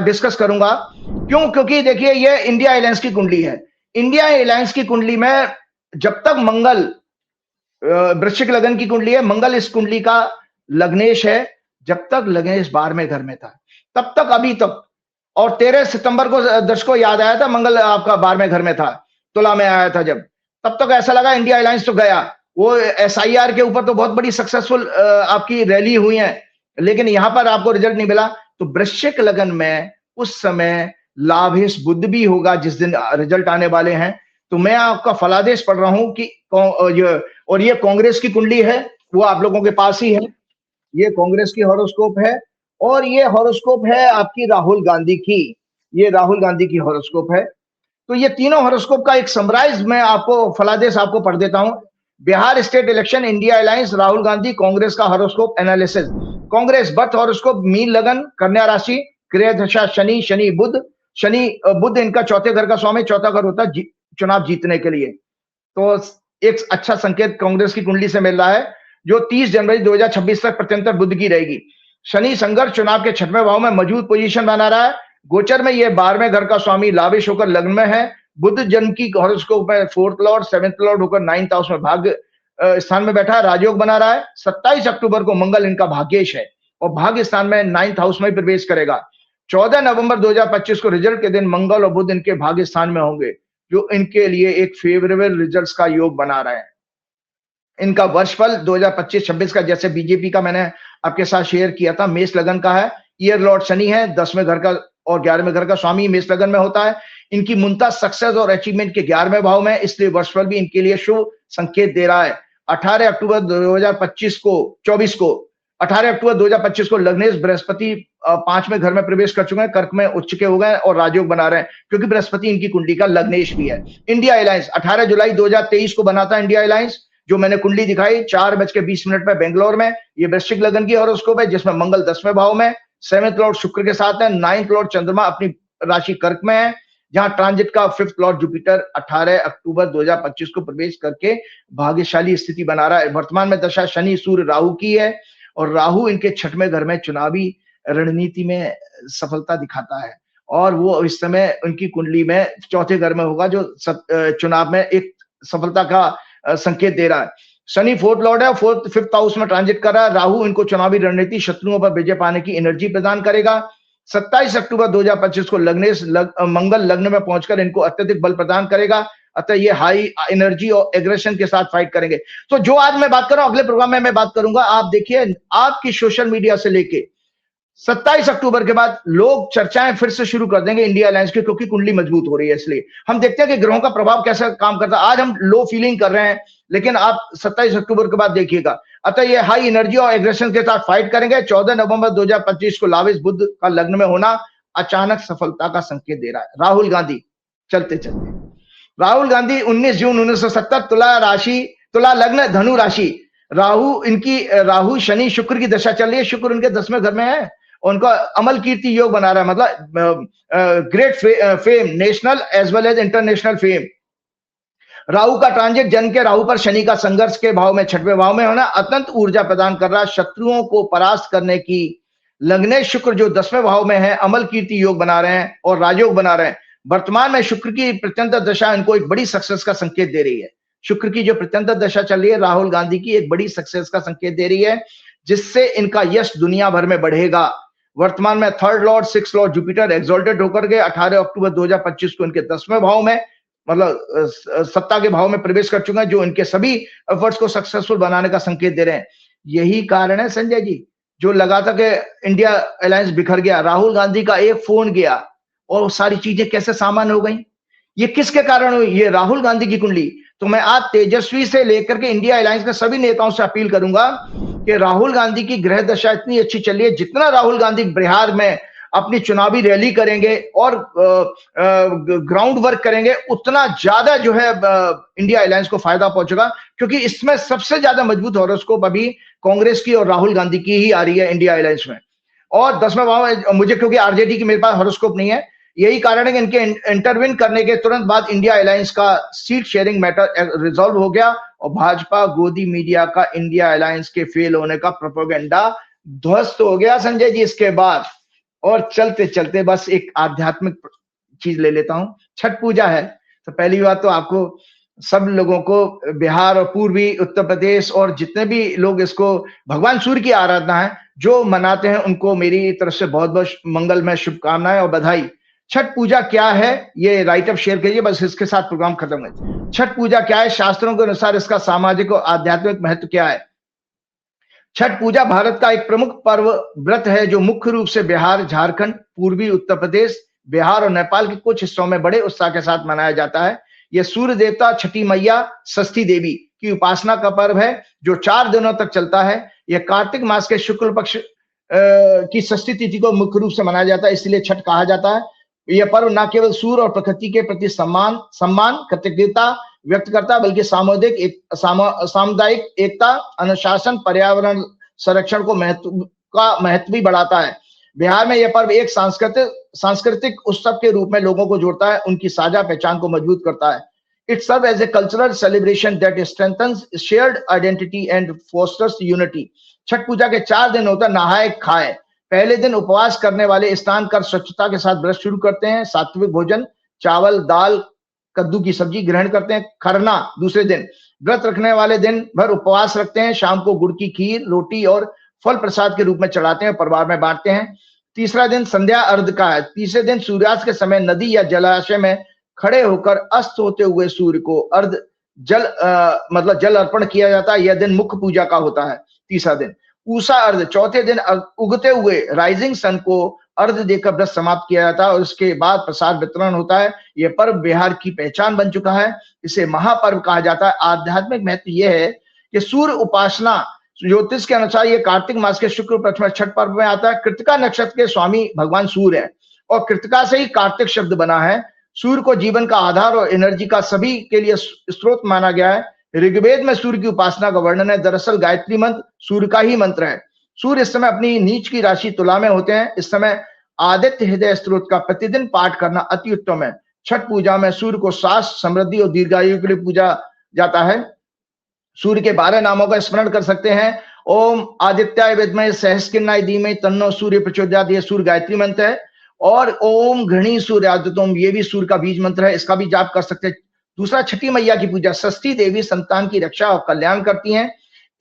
डिस्कस करूंगा। क्यों? क्योंकि देखिए ये इंडिया अलायंस की कुंडली है। इंडिया अलायंस की कुंडली में जब तक मंगल, वृश्चिक लगन की कुंडली है, मंगल इस कुंडली का लग्नेश है। जब तक लग्नेश 12वें घर में था तब तक, अभी तक, और 13 सितंबर को दर्शकों याद आया था मंगल आपका 12वें घर में था, तुला में आया था, जब तब तक ऐसा लगा इंडिया अलायंस तो गया। वो SIR के ऊपर तो बहुत बड़ी सक्सेसफुल आपकी रैली हुई है, लेकिन यहां पर आपको रिजल्ट नहीं मिला। तो वृश्चिक लगन में उस समय लाभेश बुध भी होगा जिस दिन रिजल्ट आने वाले हैं। तो मैं आपका फलादेश पढ़ रहा हूं कि और ये कांग्रेस की कुंडली है, वो आप लोगों के पास ही है, ये कांग्रेस की हॉरोस्कोप है, और ये हॉरोस्कोप है आपकी राहुल गांधी की, ये राहुल गांधी की हॉरोस्कोप है। तो ये तीनों हॉरोस्कोप का एक समराइज मैं आपको फलादेश आपको पढ़ देता हूं। Bihar state election, India alliance, Rahul Gandhi, Congress का horoscope analysis. Congress birth horoscope मीन लगन, कन्या राशि, गृह दशा शनि, शनि बुध, शनि बुध इनका चौथे घर का स्वामी, चौथा घर होता है चुनाव जीतने के लिए। तो एक अच्छा संकेत कांग्रेस की कुंडली से मिल रहा है, जो 30 जनवरी 2026 तक प्रत्यंतर बुध की रहेगी। शनि संघर्ष चुनाव के 6वें भाव में मजबूत पोजीशन बना रहा है। गोचर में ये 12वें घर का स्वामी लाभिश होकर लग्न में है। बुध जन्म की हॉरोस्कोप में 4th लॉर्ड 7th लॉर्ड होकर 9th हाउस में भाग्य स्थान में बैठा है, राजयोग बना रहा है। 27 अक्टूबर को मंगल इनका भाग्येश है और भाग्य स्थान में 9th हाउस में प्रवेश करेगा। 14 नवंबर 2025 को रिजल्ट के दिन मंगल और बुध इनके भाग्य स्थान में होंगे, जो इनके लिए एक फेवरेबल रिजल्ट्स का योग बना रहे हैं। इनका वर्षफल 2025-26 का, जैसे बीजेपी का मैंने आपके साथ शेयर किया था, मेष लगन का है। ईयर लॉर्ड शनि है, 10वें घर का और 11वें घर का स्वामी मेष लगन में होता है। इनकी मुंता सक्सेस और अचीवमेंट के 11वें भाव में, इसलिए वर्षफल भी इनके लिए शुभ संकेत दे रहा है। 18 अक्टूबर 2025 को 24 को 18 अक्टूबर 2025 को लग्नेश बृहस्पति 5वें घर में प्रवेश कर चुके हैं, कर्क में उच्च के हो गए और राजयोग बना रहे हैं, क्योंकि बृहस्पति इनकी कुंडली का लग्नेश भी है। इंडिया अलायंस 18 जुलाई 2023 को बना था इंडिया अलायंस, जो मैंने कुंडली दिखाई 4:20 में बेंगलोर में। ये वृश्चिक लगन की हॉरोस्कोप है, जिसमें मंगल 10वें भाव में, 7th लॉर्ड शुक्र के साथ है, 9th लॉर्ड चंद्रमा अपनी राशि कर्क में है, जहां ट्रांजिट का 5th लॉर्ड जुपिटर 18 अक्टूबर 2025 को प्रवेश करके भाग्यशाली स्थिति बना रहा है। वर्तमान में दशा शनि सूर्य राहु की है, और राहु इनके 6वें घर में चुनावी रणनीति में सफलता दिखाता है, और वो इस समय उनकी कुंडली में 4थे घर में होगा, जो चुनाव में एक सफलता का संकेत दे रहा है। शनि 4th लॉर्ड है, 5th हाउस में ट्रांजिट कर रहा है। राहु इनको चुनावी रणनीति, शत्रुओं पर विजय पाने की एनर्जी प्रदान करेगा। 27 अक्टूबर 2025 को मंगल लग्न में पहुंचकर इनको अत्यधिक बल प्रदान करेगा, अतः ये हाई एनर्जी और एग्रेशन के साथ फाइट करेंगे। तो जो आज मैं बात कर रहा हूं, अगले प्रोग्राम में मैं बात करूंगा। आप देखिए, आपकी सोशल मीडिया से लेके 27 अक्टूबर के बाद लोग चर्चाएं फिर से शुरू कर देंगे इंडिया अलायंस की, क्योंकि कुंडली मजबूत हो रही है। इसलिए हम देखते हैं कि ग्रहों का प्रभाव कैसा काम करता है। आज हम लो फीलिंग कर रहे हैं, लेकिन आप 27 अक्टूबर के बाद देखिएगा, अतः ये हाई एनर्जी और एग्रेशन के साथ फाइट करेंगे। 14 नवंबर 2025 को लाभिश बुध का लग्न में होना अचानक सफलता का संकेत दे रहा है। राहुल गांधी, चलते चलते राहुल गांधी 19 जून 1970, तुला राशि, तुला लग्न, धनु राशि। राहु शनि शुक्र की दशा चल रही है, शुक्र उनके 10वें घर में है, उनका अमल कीर्ति योग बना रहा है, मतलब great fame, national as well as international fame. Rahu का ट्रांजिट जन्म के राहु पर शनि का संघर्ष के भाव में 6वें भाव में होना अत्यंत ऊर्जा प्रदान कर रहा है, शत्रुओं को परास्त करने की। लग्नेश शुक्र जो 10वें भाव में है, अमल कीर्ति योग बना रहे हैं और राजयोग बना रहे हैं। वर्तमान में शुक्र की प्रत्यंतर दशा इनको एक बड़ी सक्सेस का संकेत दे रही है। शुक्र की जो प्रत्यंतर दशा चल रही है राहुल गांधी की, एक बड़ी सक्सेस का संकेत दे रही है, जिससे इनका यश दुनिया भर में बढ़ेगा। वर्तमान में 3rd Lord 6th Lord Jupiter exalted होकर के 18 अक्टूबर 2025 को इनके 10वें भाव में, मतलब सत्ता के भाव में प्रवेश कर चुके हैं, जो इनके सभी एफर्ट्स को सक्सेसफुल बनाने का संकेत दे रहे हैं। यही कारण है संजय जी, जो लगा था कि इंडिया अलायंस बिखर गया, राहुल गांधी का एक फोन गया और सारी चीजें कैसे सामान हो गई। ये किसके कारण हुई? ये राहुल गांधी की कुंडली। तो मैं आज तेजस्वी से लेकर के इंडिया अलायंस के सभी नेताओं से अपील करूंगा कि राहुल गांधी की ग्रह दशा इतनी अच्छी चली है, जितना राहुल गांधी बिहार में अपनी चुनावी रैली करेंगे और ग्राउंड वर्क करेंगे, उतना ज्यादा जो है इंडिया अलायंस को फायदा पहुंचेगा, क्योंकि इसमें सबसे ज्यादा मजबूत हॉरोस्कोप अभी कांग्रेस की और राहुल गांधी की ही आ रही है इंडिया अलायंस में। और 10वें भाव मुझे, क्योंकि आरजेडी की मेरे पास हॉरोस्कोप नहीं है, यही कारण है कि इनके इंटरविन करने के तुरंत बाद इंडिया अलायंस का सीट शेयरिंग मैटर रिजॉल्व हो गया और भाजपा गोदी मीडिया का इंडिया अलायंस के फेल होने का प्रोपेगेंडा ध्वस्त हो गया संजय जी इसके बाद। और चलते चलते बस एक आध्यात्मिक चीज ले लेता हूं, छठ पूजा है। तो पहली बात तो आपको सब लोगों को बिहार और पूर्वी उत्तर प्रदेश और जितने भी लोग इसको भगवान सूर्य की आराधना है जो मनाते हैं, उनको मेरी तरफ से बहुत बहुत मंगलमय शुभकामनाएं और बधाई। छठ पूजा क्या है ये राइट अप शेयर करिए, बस इसके साथ प्रोग्राम खत्म है। छठ पूजा क्या है, शास्त्रों के अनुसार इसका सामाजिक और आध्यात्मिक महत्व क्या है। छठ पूजा भारत का एक प्रमुख पर्व व्रत है जो मुख्य रूप से बिहार, झारखंड, पूर्वी उत्तर प्रदेश, बिहार और नेपाल के कुछ हिस्सों में बड़े उत्साह के साथ मनाया जाता है। यह सूर्य देवता छठी मैया षष्ठी देवी की उपासना का पर्व है जो 4 दिनों तक चलता है। यह कार्तिक मास के शुक्ल पक्ष की षष्ठी तिथि को मुख्य रूप से मनाया जाता है, इसलिए छठ कहा जाता है। यह पर्व न केवल सूर्य और प्रकृति के प्रति सम्मान कृतज्ञता व्यक्त करता है, बल्कि सामुदायिक एकता, अनुशासन, पर्यावरण संरक्षण को महत्व भी बढ़ाता है। बिहार में यह पर्व एक सांस्कृतिक उत्सव के रूप में लोगों को जोड़ता है, उनकी साझा पहचान को मजबूत करता है। It serves as a cultural celebration that strengthens shared identity and fosters unity. Chhath पूजा के 4 दिन होता है नहाए खाए। पहले दिन उपवास करने वाले स्नान कर स्वच्छता के साथ व्रत शुरू करते हैं, सात्विक भोजन, चावल, दाल, कद्दू की सब्जी ग्रहण करते हैं। खरना दूसरे दिन, व्रत रखने वाले दिन भर उपवास रखते हैं, शाम को गुड़ की खीर, रोटी और फल प्रसाद के रूप में चढ़ाते हैं, परिवार में बांटते हैं। तीसरा दिन संध्या अर्घ का है। तीसरे दिन सूर्यास्त के समय नदी या जलाशय में खड़े होकर अस्त होते हुए सूर्य को अर्घ मतलब जल अर्पण किया जाता है। यह दिन मुख्य पूजा का होता है। तीसरा दिन पूसा अर्घ, चौथे दिन उगते हुए राइजिंग सन को अर्घ देकर व्रत समाप्त किया जाता है और उसके बाद प्रसाद वितरण होता है। यह पर्व बिहार की पहचान बन चुका है, इसे महापर्व कहा जाता है। आध्यात्मिक महत्व यह है कि सूर्य उपासना ज्योतिष के अनुसार यह कार्तिक मास के शुक्ल पक्ष में छठ पर्व में आता है। कृतिका नक्षत्र के स्वामी भगवान सूर्य है और कृतिका से ही कार्तिक शब्द बना है। सूर्य को जीवन का आधार और एनर्जी का सभी के लिए स्रोत माना गया है। ऋग्वेद में सूर्य की उपासना का वर्णन है। दरअसल गायत्री मंत्र सूर्य का ही मंत्र है। सूर्य इस समय अपनी नीच की राशि तुला में होते हैं। इस समय आदित्य हृदय स्त्रोत का प्रतिदिन पाठ करना अति उत्तम है। छठ पूजा में सूर्य को स्वास्थ्य, समृद्धि और दीर्घायु के लिए पूजा जाता है। सूर्य के 12 नामों का स्मरण कर सकते हैं। ओम आदित्याय विद्महे सहस्रकिरणाय धीमहि तन्नो सूर्य प्रचोदयात्, यह सूर्य गायत्री मंत्र है। और ओम घृणी सूर्यादितोम, ये भी सूर्य का बीज मंत्र है, इसका भी जाप कर सकते हैं। दूसरा, छठी मैया की पूजा। षष्ठी देवी संतान की रक्षा और कल्याण करती हैं।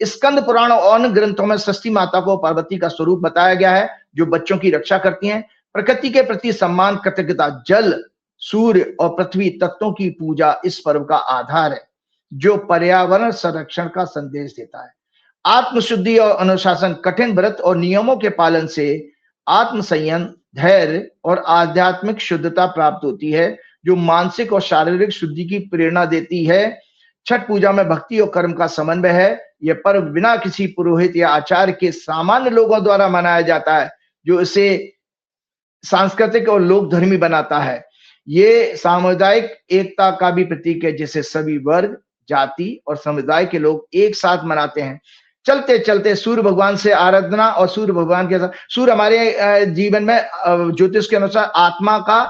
स्कंद पुराण और अन्य ग्रंथों में षष्ठी माता को पार्वती का स्वरूप बताया गया है जो बच्चों की रक्षा करती हैं। प्रकृति के प्रति सम्मान, कृतज्ञता, जल, सूर्य और पृथ्वी तत्वों की पूजा इस पर्व का आधार है जो पर्यावरण संरक्षण का संदेश देता है। आत्मशुद्धि और अनुशासन, कठिन व्रत और नियमों के पालन से आत्मसंयम, धैर्य और आध्यात्मिक शुद्धता प्राप्त होती है जो मानसिक और शारीरिक शुद्धि की प्रेरणा देती है। छठ पूजा में भक्ति और कर्म का समन्वय है। यह पर्व बिना किसी पुरोहित या आचार्य के सामान्य लोगों द्वारा मनाया जाता है जो इसे सांस्कृतिक और लोक धर्मी बनाता है। ये सामुदायिक एकता का भी प्रतीक है जिसे सभी वर्ग, जाति और समुदाय के लोग एक साथ मनाते हैं। चलते चलते सूर्य भगवान से आराधना और सूर्य भगवान के साथ, सूर्य हमारे जीवन में ज्योतिष के अनुसार आत्मा का,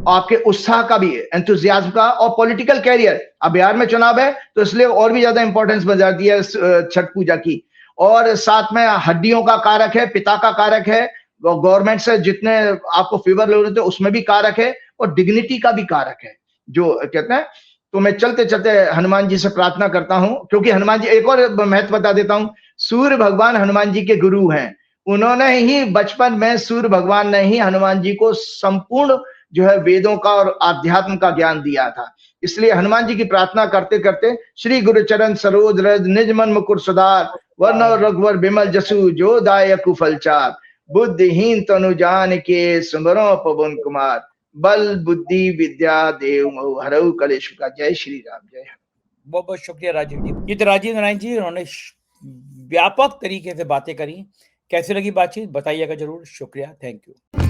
आपके उत्साह का भी, एंथुजियाज्म का और पॉलिटिकल कैरियर। अब बिहार में चुनाव है तो इसलिए और भी ज्यादा इंपॉर्टेंस बन जाती है छठ पूजा की। और साथ में हड्डियों का कारक है, पिता का कारक है, गवर्नमेंट से जितने आपको फेवर ले रहे थे उसमें भी कारक है और डिग्निटी का भी कारक है जो कहते हैं। तो मैं चलते चलते हनुमान जी से प्रार्थना करता हूं, क्योंकि हनुमान जी, एक और महत्व बता देता हूं, सूर्य भगवान हनुमान जी के गुरु हैं। उन्होंने ही बचपन में, सूर्य भगवान ने ही हनुमान जी को संपूर्ण जो है वेदों का और आध्यात्म का ज्ञान दिया था। इसलिए हनुमान जी की प्रार्थना करते करते श्री गुरु चरण सरोज रज निज मन मुकुर सुधार वर्ण रघुवर बिमल जसु जो दायक फलचार, बुद्धिहीन तनु जान के सुमरो पवन कुमार, बल बुद्धि विद्या देव मोह हरऊ कलेश का। जय श्री राम, जय। बहुत बहुत शुक्रिया राजीव जी। ये तो राजीव नारायण जी, उन्होंने व्यापक तरीके से बातें करी। कैसी लगी बातचीत बताइएगा जरूर। शुक्रिया, थैंक यू।